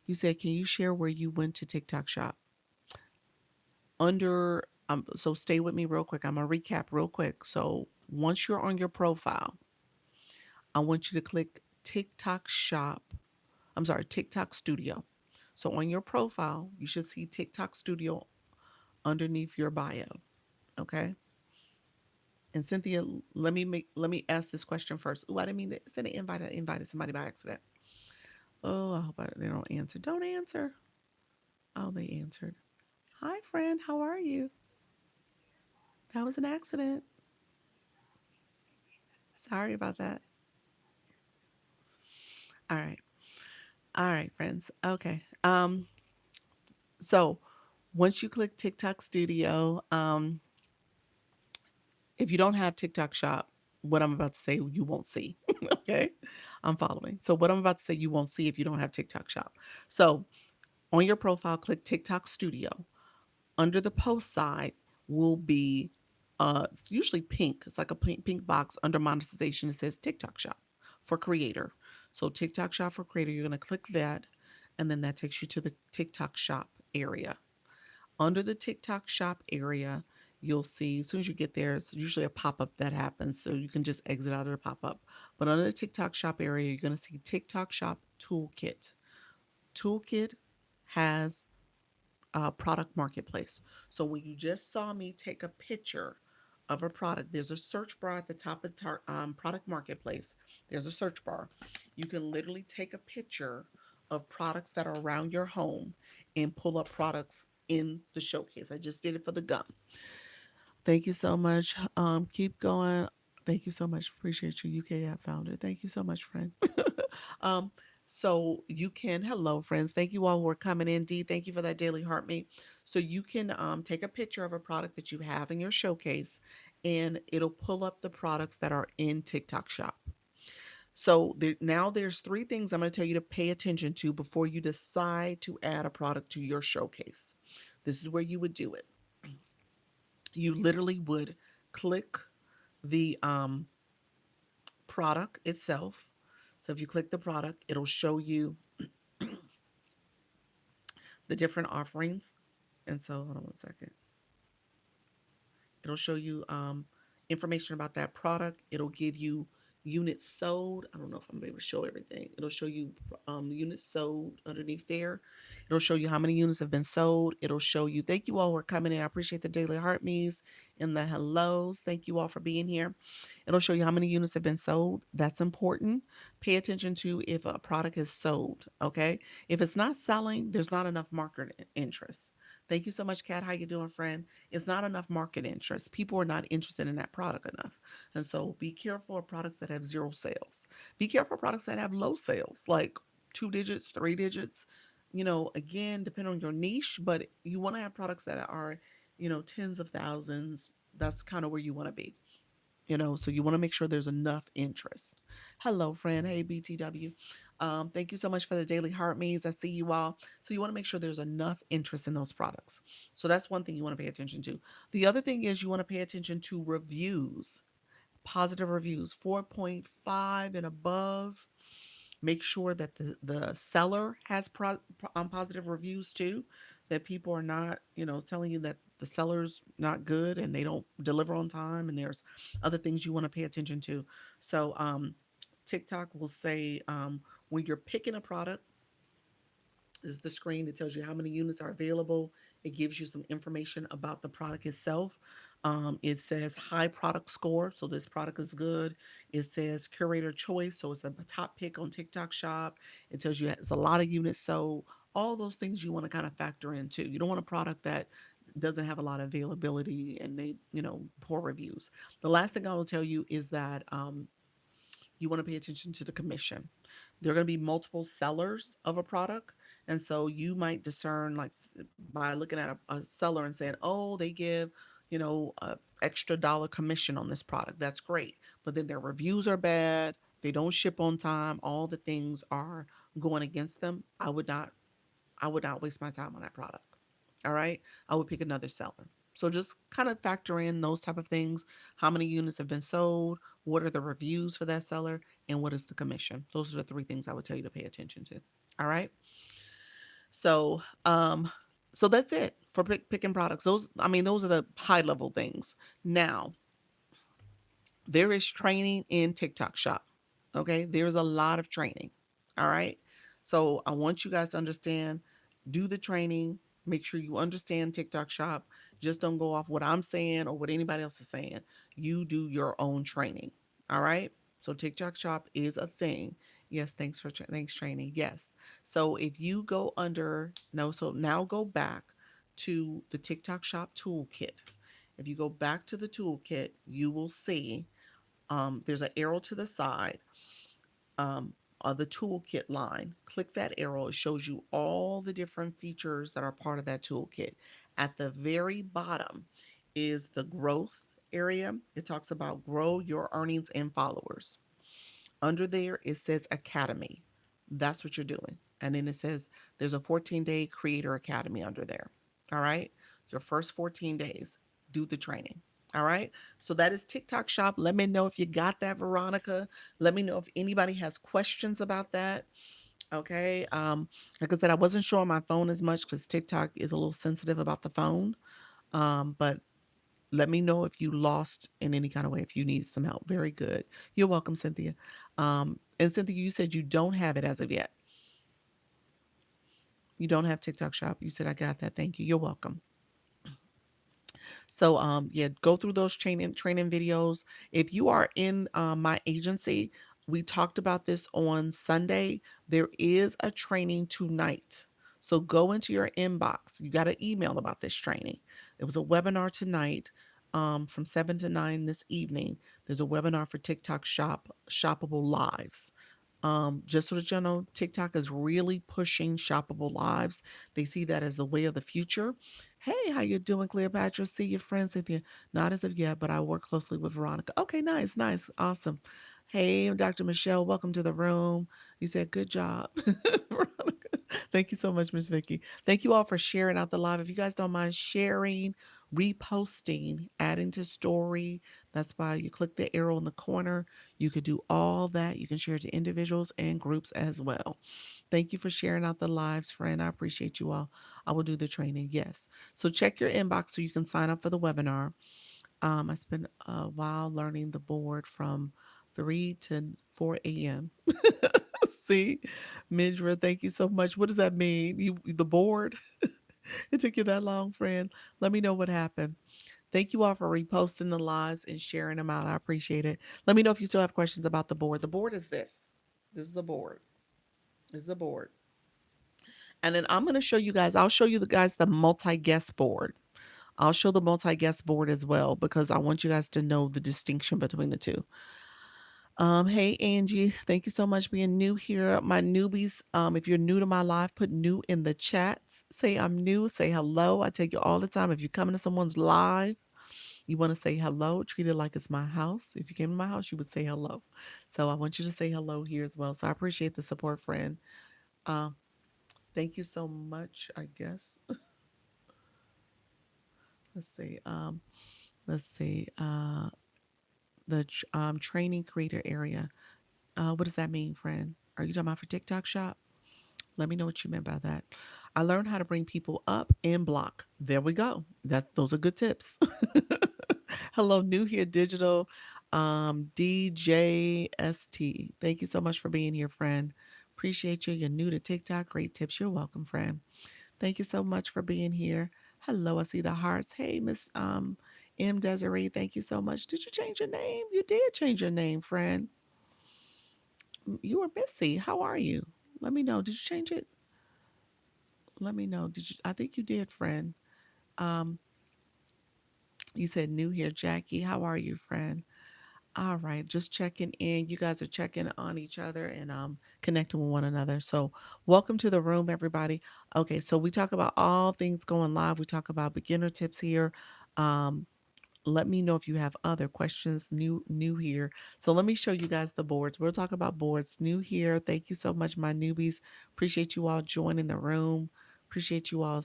you said, can you share where you went to TikTok shop? Under so stay with me real quick. I'm gonna recap real quick. So once you're on your profile, I want you to click TikTok shop. I'm sorry, TikTok studio. So on your profile, you should see TikTok studio underneath your bio. Okay. And Cynthia, let me ask this question first. Oh, I didn't mean to send an invite. I invited somebody by accident. Oh, I hope they don't answer. Don't answer. Oh, they answered. Hi, friend. How are you? That was an accident. Sorry about that. All right. All right, friends. Okay. So once you click TikTok Studio, if you don't have TikTok Shop, what I'm about to say you won't see. Okay. I'm following. So what I'm about to say you won't see if you don't have TikTok Shop. So on your profile, click TikTok Studio. Under the post side will be it's usually pink. It's like a pink box under monetization. It says TikTok Shop for creator. So TikTok Shop for creator, you're going to click that, and then that takes you to the TikTok Shop area. Under the TikTok Shop area, you'll see as soon as you get there, it's usually a pop up that happens. So you can just exit out of the pop up. But under the TikTok Shop area, you're going to see TikTok Shop Toolkit. Toolkit has product marketplace. So when you just saw me take a picture of a product, there's a search bar at the top of product marketplace. There's a search bar. You can literally take a picture of products that are around your home and pull up products in the showcase. I just did it for the gum. Thank you so much. Keep going. Thank you so much. Appreciate you, UK app founder. Thank you so much, friend. um, so you can, hello, friends. Thank you all who are coming in. D, thank you for that daily heart mate. So you can take a picture of a product that you have in your showcase, and it'll pull up the products that are in TikTok Shop. So now there's three things I'm going to tell you to pay attention to before you decide to add a product to your showcase. This is where you would do it. You literally would click the product itself. So if you click the product, it'll show you the different offerings. And so, hold on one second. It'll show you information about that product. It'll give you units sold. I don't know if I'm able to show everything. It'll show you units sold underneath there. It'll show you how many units have been sold. It'll show you, thank you all for coming in. I appreciate the daily heart me's and the hellos. Thank you all for being here. It'll show you how many units have been sold. That's important. Pay attention to if a product is sold. Okay. If it's not selling, there's not enough market interest. Thank you so much, Kat. How you doing, friend? It's not enough market interest. People are not interested in that product enough. And so be careful of products that have zero sales. Be careful of products that have low sales, like 2 digits, 3 digits. Again, depending on your niche, but you want to have products that are, tens of thousands. That's kind of where you want to be. So you want to make sure there's enough interest. Hello, friend. Hey, BTW. Thank you so much for the daily heart me's. I see you all. So you want to make sure there's enough interest in those products. So that's one thing you want to pay attention to. The other thing is you want to pay attention to reviews, positive reviews, 4.5 and above. Make sure that the seller has positive reviews too, that people are not, telling you that the seller's not good and they don't deliver on time, and there's other things you want to pay attention to. So TikTok will say when you're picking a product, is the screen that tells you how many units are available. It gives you some information about the product itself. It says high product score, so this product is good. It says curator choice, so it's a top pick on TikTok Shop. It tells you it's a lot of units, so all those things you want to kind of factor in too. You don't want a product that doesn't have a lot of availability and they, poor reviews. The last thing I will tell you is that you want to pay attention to the commission. There are going to be multiple sellers of a product. And so you might discern, like, by looking at a seller and saying, oh, they give, a extra dollar commission on this product. That's great. But then their reviews are bad. They don't ship on time. All the things are going against them. I would not waste my time on that product. All right. I would pick another seller. So just kind of factor in those type of things. How many units have been sold? What are the reviews for that seller? And what is the commission? Those are the three things I would tell you to pay attention to. All right. So, so that's it for picking products. Those are the high level things. Now, there is training in TikTok Shop. Okay. There's a lot of training. All right. So I want you guys to understand, do the training, make sure you understand TikTok Shop. Just don't go off what I'm saying or what anybody else is saying. You do your own training. All right. So TikTok Shop is a thing. Yes. Thanks training. Yes. So if you go under, no, so now go back to the TikTok Shop toolkit. If you go back to the toolkit, you will see there's an arrow to the side of the toolkit line. Click that arrow. It shows you all the different features that are part of that toolkit. At the very bottom is the growth area. It talks about grow your earnings and followers. Under there, it says Academy. That's what you're doing. And then it says there's a 14-day Creator Academy under there. All right. Your first 14 days, do the training. All right. So that is TikTok Shop. Let me know if you got that, Veronica. Let me know if anybody has questions about that. Okay. Like I said, I wasn't sure on my phone as much because TikTok is a little sensitive about the phone. But let me know if you lost in any kind of way, if you need some help. Very good. You're welcome, Cynthia. And Cynthia, you said you don't have it as of yet. You don't have TikTok Shop. You said I got that. Thank you. You're welcome. So yeah, go through those training videos. If you are in my agency, we talked about this on Sunday. There is a training tonight. So go into your inbox. You got an email about this training. It was a webinar tonight from 7 to 9 this evening. There's a webinar for TikTok shoppable lives. Just so that you know, TikTok is really pushing shoppable lives. They see that as the way of the future. Hey, how you doing, Cleopatra? See your friend Cynthia. Not as of yet, but I work closely with Veronica. Okay, nice, nice, awesome. Hey, I'm Dr. Michelle. Welcome to the room. You said good job, Veronica. Thank you so much, Miss Vicky. Thank you all for sharing out the live. If you guys don't mind sharing, reposting, adding to story, that's why you click the arrow in the corner. You could do all that. You can share it to individuals and groups as well. Thank you for sharing out the lives, friend. I appreciate you all. I will do the training. Yes. So check your inbox so you can sign up for the webinar. I spent a while learning the board from 3 to 4 a.m. See, Midra, thank you so much. What does that mean? You the board? It took you that long, friend. Let me know what happened. Thank you all for reposting the lives and sharing them out. I appreciate it. Let me know if you still have questions about the board. The board is this. This is the board. This is the board. And then I'm going to show you guys, I'll show you the guys the multi-guest board. I'll show the multi-guest board as well because I want you guys to know the distinction between the two. Hey Angie, thank you so much for being new here. My newbies, if you're new to my live, put new in the chats. Say I'm new, say hello. I tell you all the time, if you come into someone's live, you want to say hello, treat it like it's my house. If you came to my house, you would say hello. So I want you to say hello here as well. So I appreciate the support, friend. Um, thank you so much, I guess. Let's see. Let's see. The training creator area. What does that mean, friend? Are you talking about for TikTok shop? Let me know what you meant by that. I learned how to bring people up and block. There we go. Those are good tips. Hello, new here, digital DJST. Thank you so much for being here, friend. Appreciate you. You're new to TikTok. Great tips. You're welcome, friend. Thank you so much for being here. Hello, I see the hearts. Hey, Miss M Desiree. Thank you so much. Did you change your name? You did change your name, friend. You were Missy. How are you? Let me know. Did you change it? Let me know. Did you? I think you did, friend. Um, you said new here, Jackie. How are you, friend? All right, just checking in. You guys are checking on each other and connecting with one another. So, welcome to the room, everybody. Okay, so we talk about all things going live. We talk about beginner tips here. Um, let me know if you have other questions new here. So let me show you guys the boards. We'll talk about boards new here. Thank you so much, my newbies. Appreciate you all joining the room. Appreciate you all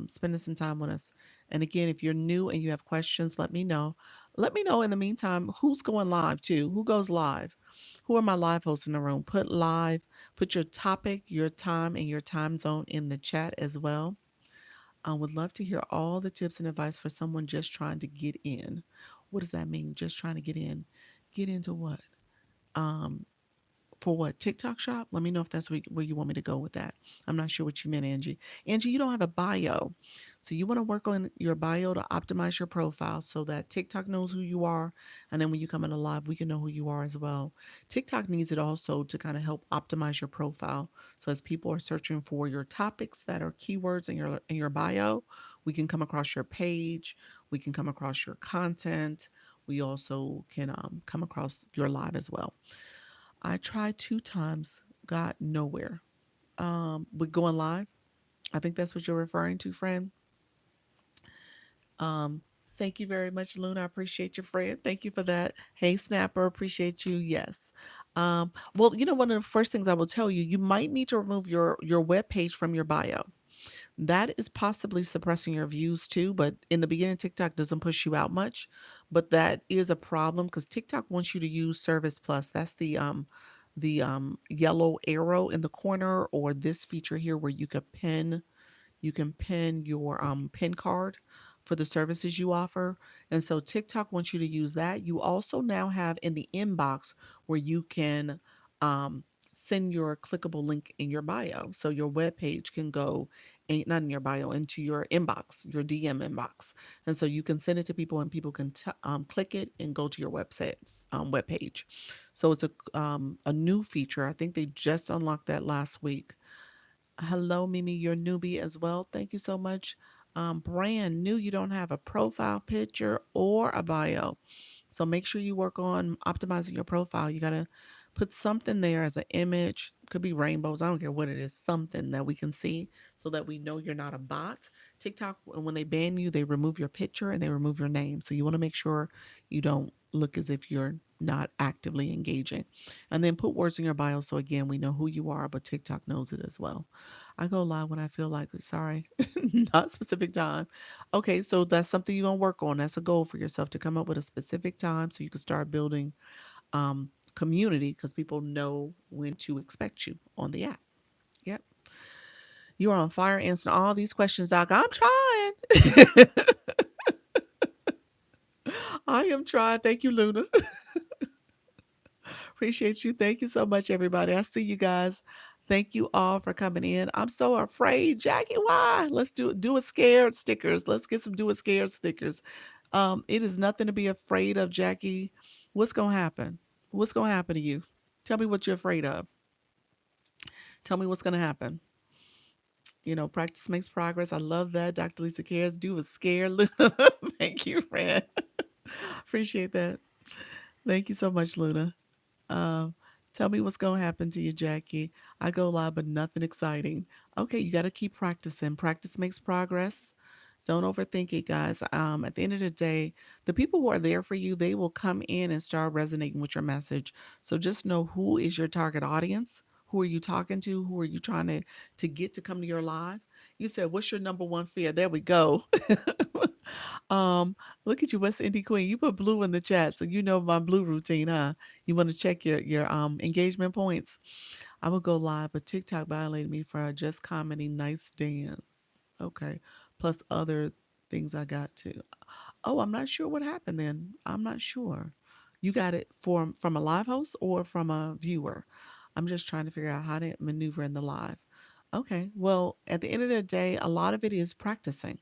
spending some time with us. And again, if you're new and you have questions, let me know. Let me know in the meantime who's going live too. Who goes live? Who are my live hosts in the room? Put live, put your topic, your time, and your time zone in the chat as well. I would love to hear all the tips and advice for someone just trying to get in. What does that mean? Just trying to get in. Get into what? Um, for what? TikTok shop? Let me know if that's where you want me to go with that. I'm not sure what you meant, Angie. Angie, you don't have a bio. So you want to work on your bio to optimize your profile so that TikTok knows who you are. And then when you come in live, we can know who you are as well. TikTok needs it also to kind of help optimize your profile. So as people are searching for your topics that are keywords in your bio, we can come across your page. We can come across your content. We also can come across your live as well. I tried 2 times, got nowhere. With going live, I think that's what you're referring to, friend. Um, Thank you very much, Luna. I appreciate your friend. Thank you for that. Hey, Snapper, appreciate you. Yes. Well, one of the first things I will tell you, you might need to remove your web page from your bio. That is possibly suppressing your views too, but in the beginning, TikTok doesn't push you out much. But that is a problem because TikTok wants you to use Service Plus. That's the yellow arrow in the corner, or this feature here where you can pin your pin card for the services you offer. And so TikTok wants you to use that. You also now have in the inbox where you can um, send your clickable link in your bio. So your web page can go not in your bio, into your inbox, your DM inbox. And so you can send it to people and people can click it and go to your website's web page. So it's a new feature. I think they just unlocked that last week. Hello, Mimi, you're newbie as well. Thank you so much. Brand new, you don't have a profile picture or a bio. So make sure you work on optimizing your profile. You got to put something there as an image. Could be rainbows. I don't care what it is. Something that we can see so that we know you're not a bot. TikTok, when they ban you, they remove your picture and they remove your name. So you want to make sure you don't look as if you're not actively engaging. And then put words in your bio so again we know who you are, but TikTok knows it as well. I go live when I feel like it. Sorry, not specific time. Okay, so that's something you're gonna work on. That's a goal for yourself to come up with a specific time so you can start building community because people know when to expect you on the app. Yep. You are on fire answering all these questions, Doc. I'm trying. I am trying. Thank you, Luna. Appreciate you. Thank you so much, everybody. I see you guys. Thank you all for coming in. I'm so afraid, Jackie. Why? Let's do it scared stickers. Let's get some do it scared stickers. It is nothing to be afraid of, Jackie. What's gonna happen? What's gonna happen to you? Tell me what you're afraid of. Tell me what's gonna happen. Practice makes progress. I love that. Dr. Lisa cares. Do it scared. Thank you, friend. Appreciate that. Thank you so much, Luna. Um, Tell me what's going to happen to you, Jackie. I go live, but nothing exciting. Okay, you got to keep practicing. Practice makes progress. Don't overthink it, guys. At the end of the day, the people who are there for you, they will come in and start resonating with your message. So just know who is your target audience. Who are you talking to? Who are you trying to get to come to your live? You said, what's your number one fear? There we go. um, Look at you, West Indie Queen. You put blue in the chat, so you know my blue routine, huh? You want to check your engagement points. I will go live, but TikTok violated me for just commenting nice dance. Okay. Plus other things I got too. Oh, I'm not sure what happened then. I'm not sure. You got it from a live host or from a viewer? I'm just trying to figure out how to maneuver in the live. Okay. Well, at the end of the day, a lot of it is practicing.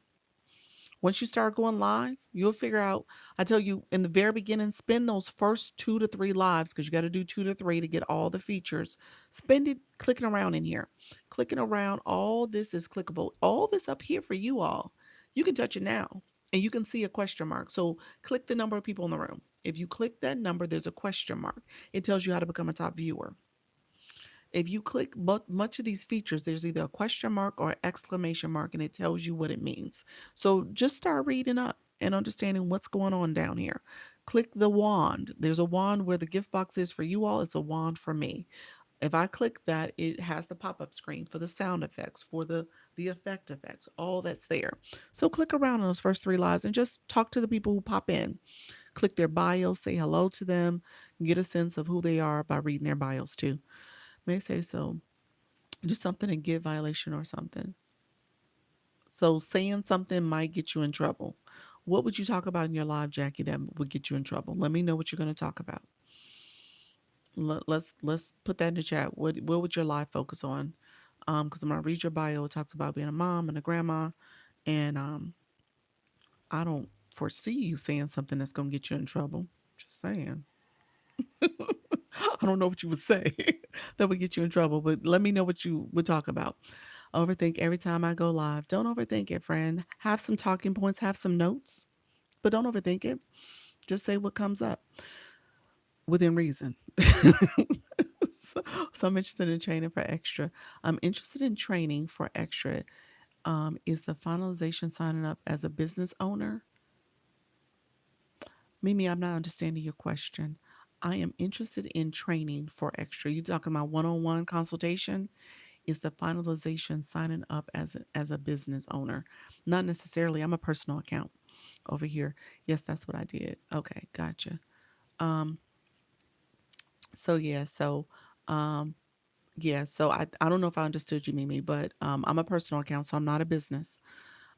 Once you start going live, you'll figure out. I tell you in the very beginning, spend those first 2 to 3 lives because you got to do 2 to 3 to get all the features. Spend it clicking around in here, clicking around. All this is clickable. All this up here for you all. You can touch it now and you can see a question mark. So click the number of people in the room. If you click that number, there's a question mark. It tells you how to become a top viewer. If you click much of these features, there's either a question mark or an exclamation mark, and it tells you what it means. So just start reading up and understanding what's going on down here. Click the wand. There's a wand where the gift box is for you all. It's a wand for me. If I click that, it has the pop-up screen for the sound effects, for the effect effects, all that's there. So click around on those first three lives and just talk to the people who pop in. Click their bio, say hello to them, get a sense of who they are by reading their bios too. May say so. Do something and get violation or something. So saying something might get you in trouble. What would you talk about in your live, Jackie, that would get you in trouble? Let me know what you're going to talk about. Let's put that in the chat. What would your live focus on? Because I'm gonna read your bio. It talks about being a mom and a grandma, and I don't foresee you saying something that's gonna get you in trouble. Just saying. I don't know what you would say that would get you in trouble, but let me know what you would talk about. Overthink every time I go live. Don't overthink it, friend. Have some talking points, have some notes, but don't overthink it. Just say what comes up within reason. so, so I'm interested in training for extra. I'm interested in training for extra. Is the finalization signing up as a business owner? Mimi, I'm not understanding your question. I am interested in training for extra. You talking about one-on-one consultation? Is the finalization signing up as a business owner? Not necessarily. I'm a personal account over here. Yes, that's what I did. Okay, gotcha. Um, so yeah, so um, yeah, so I don't know if I understood you, Mimi, but I'm a personal account, so I'm not a business.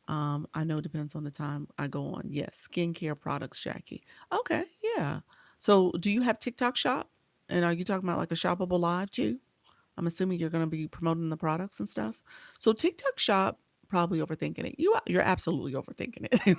I know it depends on the time I go on. Yes, skincare products, Jackie. Okay, yeah. So do you have TikTok shop? And are you talking about like a shoppable live too? I'm assuming you're going to be promoting the products and stuff. So TikTok shop, probably overthinking it. You're absolutely overthinking it.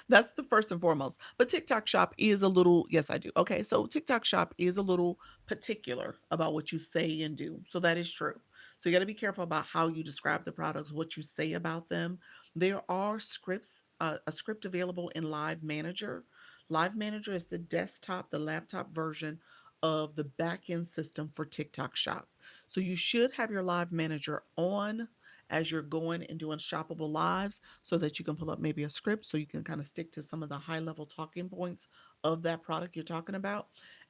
That's the first and foremost. But TikTok shop is a little, yes, I do. Okay, so TikTok shop is a little particular about what you say and do. So that is true. So you got to be careful about how you describe the products, what you say about them. There are scripts, a script available in Live Manager. Live Manager is the desktop, the laptop version of the backend system for TikTok Shop. So you should have your Live Manager on as you're going and doing shoppable lives so that you can pull up maybe a script so you can kind of stick to some of the high level talking points of that product you're talking about,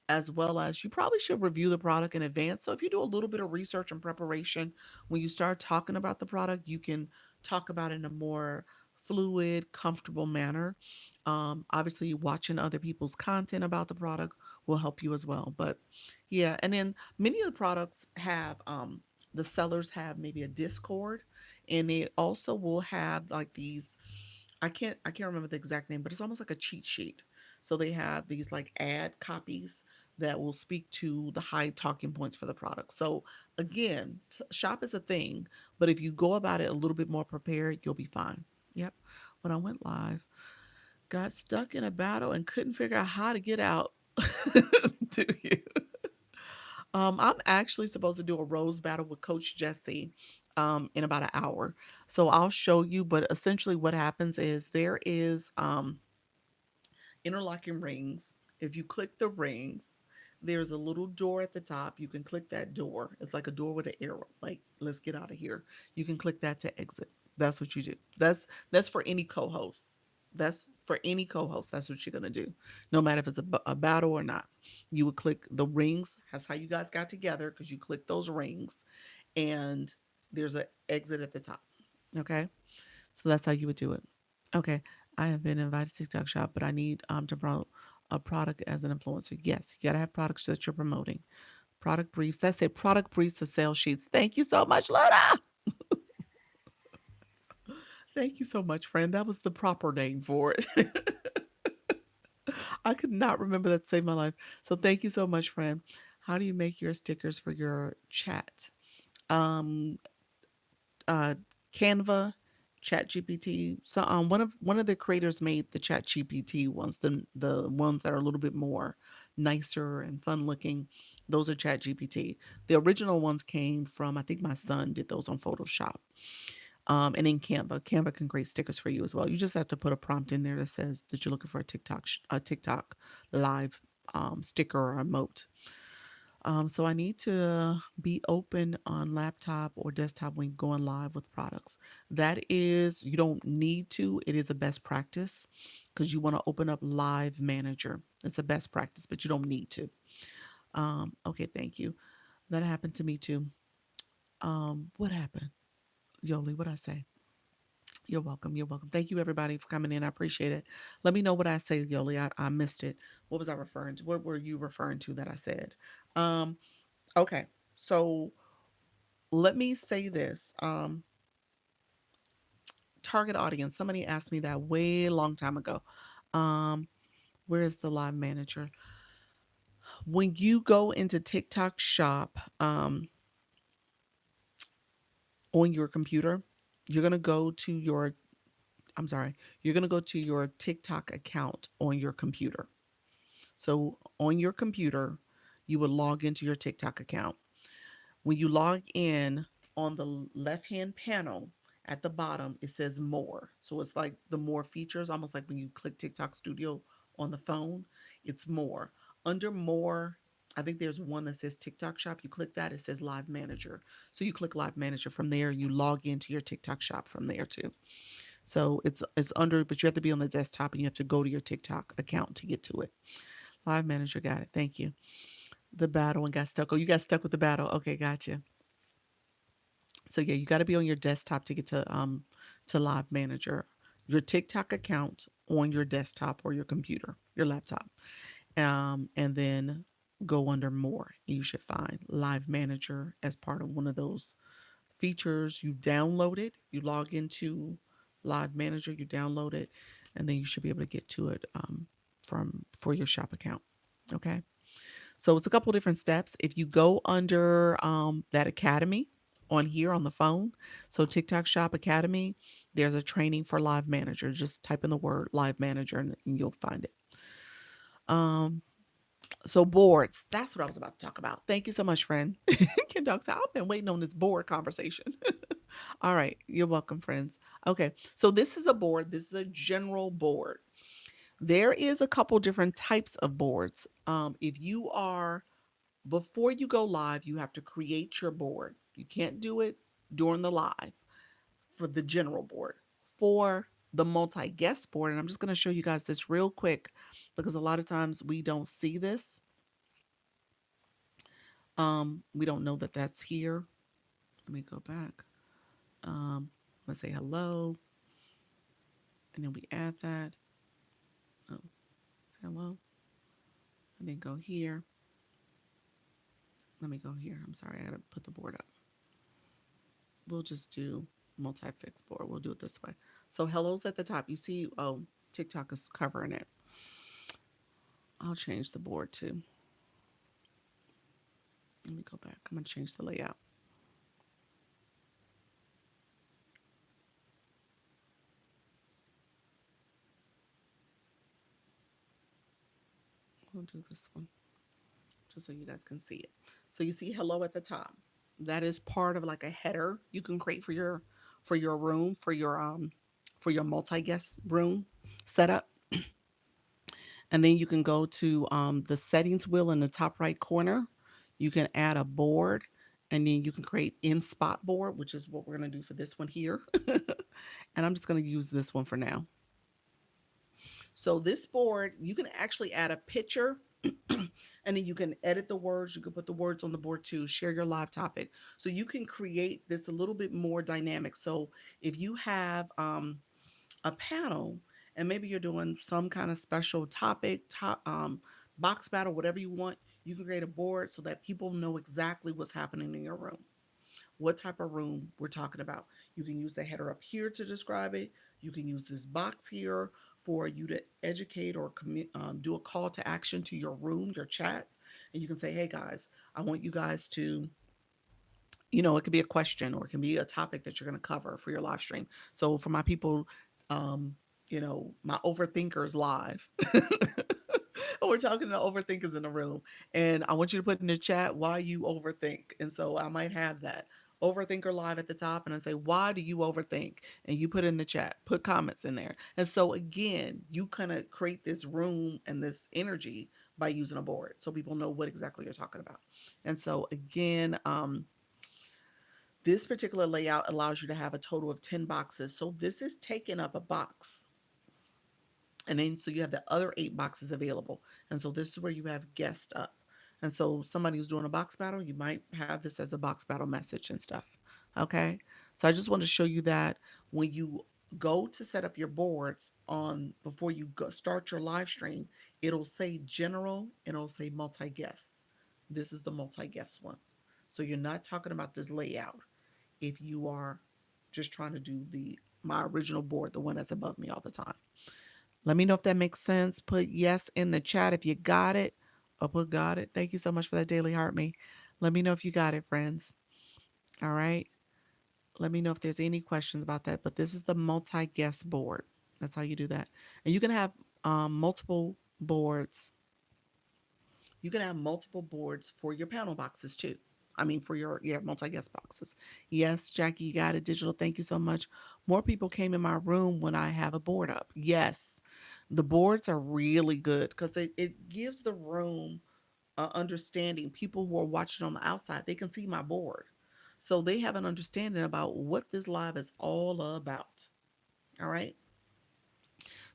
as well as you probably should review the product in advance. So if you do a little bit of research and preparation, when you start talking about the product, you can talk about it in a more fluid, comfortable manner. Obviously, watching other people's content about the product will help you as well. But yeah, and then many of the products have the sellers have maybe a Discord, and they also will have like these. I can't remember the exact name, but it's almost like a cheat sheet. So they have these like ad copies that will speak to the high talking points for the product. So again, shop is a thing, but if you go about it a little bit more prepared, you'll be fine. Yep. When I went live, got stuck in a battle and couldn't figure out how to get out. Do you? I'm actually supposed to do a rose battle with Coach Jesse in about an hour. So I'll show you, but essentially what happens is there is interlocking rings. If you click the rings, there's a little door at the top. You can click that door. It's like a door with an arrow. Like, let's get out of here. You can click that to exit. That's what you do. That's for any co-host. That's for any co-host. That's what you're gonna do, no matter if it's a battle or not. You would click the rings. That's how you guys got together because you click those rings, and there's an exit at the top. Okay, so that's how you would do it. Okay, I have been invited to TikTok shop, but I need to promote a product as an influencer. Yes, you gotta have products that you're promoting. Product briefs. That's it. Product briefs to sales sheets. Thank you so much, Loda. Thank you so much, friend. That was the proper name for it. I could not remember that to save my life. So thank you so much, friend. How do you make your stickers for your chat? Um, uh, Canva, Chat GPT. So one of the creators made the Chat GPT ones, the ones that are a little bit more nicer and fun looking. Those are Chat GPT. The original ones came from, I think my son did those on Photoshop. And in Canva, Canva can create stickers for you as well. You just have to put a prompt in there that says that you're looking for a TikTok live sticker or emote. So I need to be open on laptop or desktop when going live with products. That is, you don't need to. It is a best practice because you want to open up Live Manager. It's a best practice, but you don't need to. Okay, thank you. That happened to me too. What happened? Yoli, what I say? You're welcome. You're welcome. Thank you, everybody, for coming in. I appreciate it. Let me know what I say, Yoli. I missed it. What was I referring to? What were you referring to that I said? Um, okay. So let me say this. Target audience. Somebody asked me that way long time ago. Um, where is the live manager? When you go into TikTok shop on your computer, you're gonna go to your I'm sorry, you're gonna go to your TikTok account on your computer. So on your computer, you would log into your TikTok account. When you log in on the left hand panel at the bottom, it says more. So it's like the more features, almost like when you click TikTok Studio on the phone, it's more. Under more, I think there's one that says TikTok Shop. You click that, it says Live Manager. So you click Live Manager from there, you log into your TikTok Shop from there too. So it's under, but you have to be on the desktop and you have to go to your TikTok account to get to it. Live Manager, got it. Thank you. The battle and got stuck. Oh, you got stuck with the battle. Okay, gotcha. So yeah, you got to be on your desktop to Live Manager, your TikTok account on your desktop or your computer, your laptop, and then go under more. You should find Live Manager as part of one of those features. You download it, you log into Live Manager, you download it, and then you should be able to get to it from for your shop account. Okay. So it's a couple different steps. If you go under that academy on here on the phone, so TikTok Shop Academy, there's a training for Live Manager. Just type in the word Live Manager and you'll find it. Um, so boards, that's what I was about to talk about. Thank you so much, friend. Ken Dog said, I've been waiting on this board conversation. All right, you're welcome, friends. Okay, so this is a board. This is a general board. There is a couple different types of boards. If you are before you go live, you have to create your board. You can't do it during the live for the general board. For the multi guest board, and I'm just going to show you guys this real quick because a lot of times we don't see this. We don't know that that's here. Let me go back. Let's say hello, and then we add that. Oh, say hello, and then go here. Let me go here. I'm sorry, I got to put the board up. We'll just do multi-fix board. We'll do it this way. So hello's at the top. You see, oh, TikTok is covering it. I'll change the board too. Let me go back. I'm going to change the layout. We'll do this one just so you guys can see it. So you see hello at the top. That is part of like a header you can create for your room, for your multi-guest room setup. And then you can go to the settings wheel in the top right corner. You can add a board and then you can create in spot board, which is what we're going to do for this one here. And I'm just going to use this one for now. So this board, you can actually add a picture and then you can edit the words. You can put the words on the board too, share your live topic. So you can create this a little bit more dynamic. So if you have a panel and maybe you're doing some kind of special box battle, whatever you want, you can create a board so that people know exactly what's happening in your room, what type of room we're talking about. You can use the header up here to describe it. You can use this box here for you to educate or do a call to action to your room, your chat. And you can say, hey guys, I want you guys to, it could be a question or it can be a topic that you're going to cover for your live stream. So for my people, um, my overthinkers live. We're talking to overthinkers in the room. And I want you to put in the chat why you overthink. And so I might have that overthinker live at the top and I say, why do you overthink? And you put in the chat, put comments in there. And so again, you kind of create this room and this energy by using a board so people know what exactly you're talking about. And so again, this particular layout allows you to have a total of 10 boxes. So this is taking up a box. And then so you have the other 8 boxes available. And so this is where you have guest up. And so somebody who's doing a box battle, you might have this as a box battle message and stuff. Okay. So I just want to show you that when you go to set up your boards on before you start your live stream, it'll say general and it'll say multi guest. This is the multi guest one. So you're not talking about this layout if you are just trying to do the my original board, the one that's above me all the time. Let me know if that makes sense. Put yes in the chat if you got it, or put got it. Thank you so much for that daily heart me. Let me know if you got it, friends. All right. Let me know if there's any questions about that. But this is the multi guest board. That's how you do that. And you can have multiple boards. You can have multiple boards for your panel boxes too. I mean, for your multi guest boxes. Yes, Jackie, you got it. Digital. Thank you so much. More people came in my room when I have a board up. Yes, the boards are really good because it gives the room understanding. People who are watching on the outside, they can see my board. So they have an understanding about what this live is all about. All right.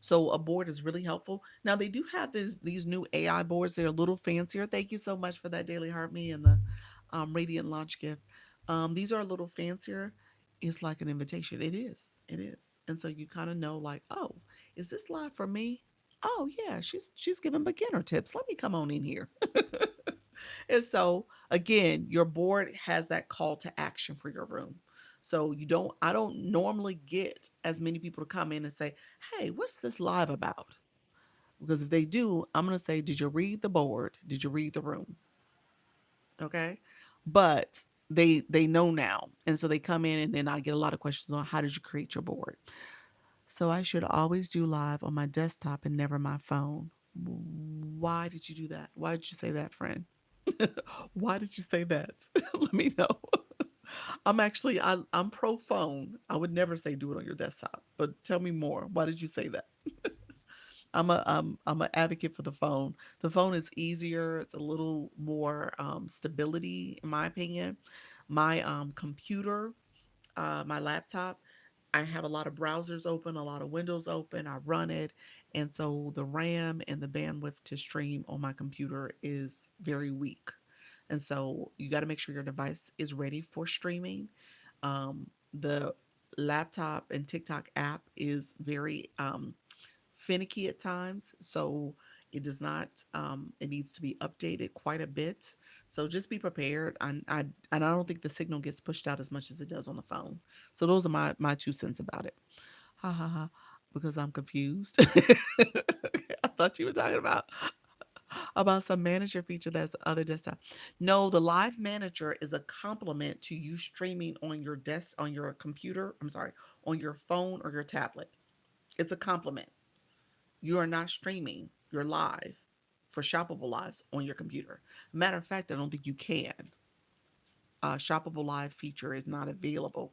So a board is really helpful. Now they do have these new AI boards. They're a little fancier. Thank you so much for that daily heart me and the radiant launch gift. These are a little fancier. It's like an invitation. It is. It is. And so you kind of know like, oh, is this live for me? Oh yeah, she's giving beginner tips. Let me come on in here. And so again, your board has that call to action for your room. So I don't normally get as many people to come in and say, "Hey, what's this live about?" Because if they do, I'm going to say, "Did you read the board? Did you read the room?" Okay? But they know now. And so they come in and then I get a lot of questions on how did you create your board? So I should always do live on my desktop and never my phone. Why did you do that? Why did you say that, friend? Why did you say that? Let me know. I'm pro phone. I would never say do it on your desktop. But tell me more. Why did you say that? I'm an advocate for the phone. The phone is easier. It's a little more stability, in my opinion. My computer, my laptop, I have a lot of browsers open, a lot of windows open. I run it, and so the RAM and the bandwidth to stream on my computer is very weak. And so you got to make sure your device is ready for streaming. The laptop and TikTok app is very finicky at times, so it does not. It needs to be updated quite a bit. So just be prepared. And I don't think the signal gets pushed out as much as it does on the phone. So those are my 2 cents about it. Ha ha ha. Because I'm confused. I thought you were talking about some manager feature that's other desktop. No, the live manager is a complement to you streaming on your desk, on your computer. I'm sorry, on your phone or your tablet. It's a complement. You are not streaming. You're live for shoppable lives on your computer. Matter of fact, I don't think you can. Shoppable live feature is not available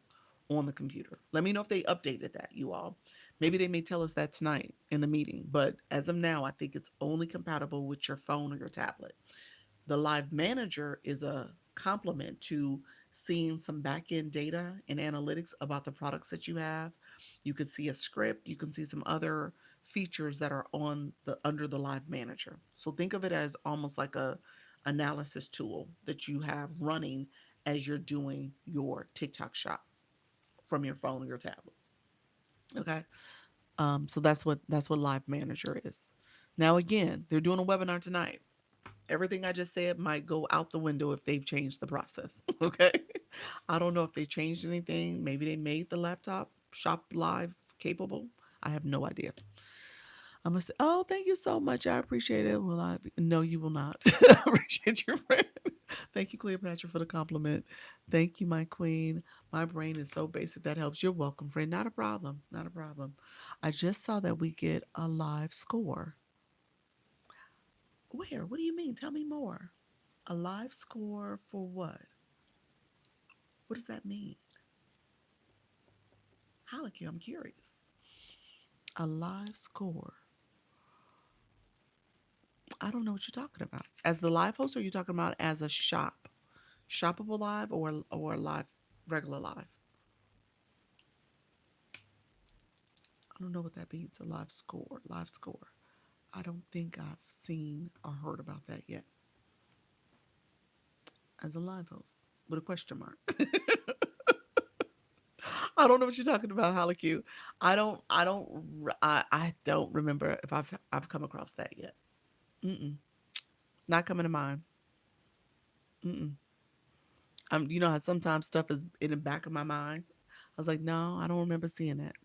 on the computer. Let me know if they updated that, you all. Maybe they may tell us that tonight in the meeting, but as of now, I think it's only compatible with your phone or your tablet. The live manager is a complement to seeing some back end data and analytics about the products that you have. You can see a script, you can see some other features that are on the under the live manager. So think of it as almost like a analysis tool that you have running as you're doing your TikTok shop from your phone or your tablet. Okay. So that's what live manager is. Now again, they're doing a webinar tonight. Everything I just said might go out the window if they've changed the process. Okay. I don't know if they changed anything. Maybe they made the laptop shop live capable. I have no idea. I'm gonna say, oh, thank you so much. I appreciate it. Will I? No, you will not. I appreciate your friend. Thank you, Cleopatra, for the compliment. Thank you, my queen. My brain is so basic that helps. You're welcome, friend. Not a problem. Not a problem. I just saw that we get a live score. Where? What do you mean? Tell me more. A live score for what? What does that mean? Halaki, I'm curious. A live score. I don't know what you're talking about. As the live host, or are you talking about as a shop? Shoppable live or live regular live? I don't know what that means. A live score. Live score. I don't think I've seen or heard about that yet. as a live host with a question mark. I don't know what you're talking about, Halaku. I don't remember if I've come across that yet. Mm-mm. Not coming to mind. Mm-mm. You know how sometimes stuff is in the back of my mind. I was like, no, I don't remember seeing that.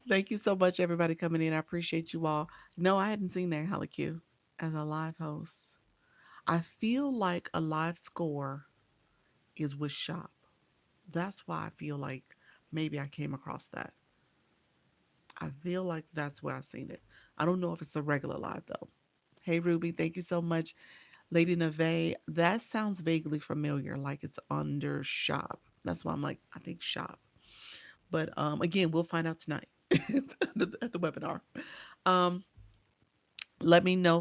Thank you so much, everybody coming in. I appreciate you all. No, I hadn't seen that, Halaku, as a live host. I feel like a live score is with shop. That's why I feel like maybe I came across that. I feel like that's where I seen it. I don't know if it's a regular live though. Hey Ruby, thank you so much. Lady Neve, that sounds vaguely familiar, like it's under shop. That's why I'm like, I think shop. But again, we'll find out tonight at the webinar. Um, let me know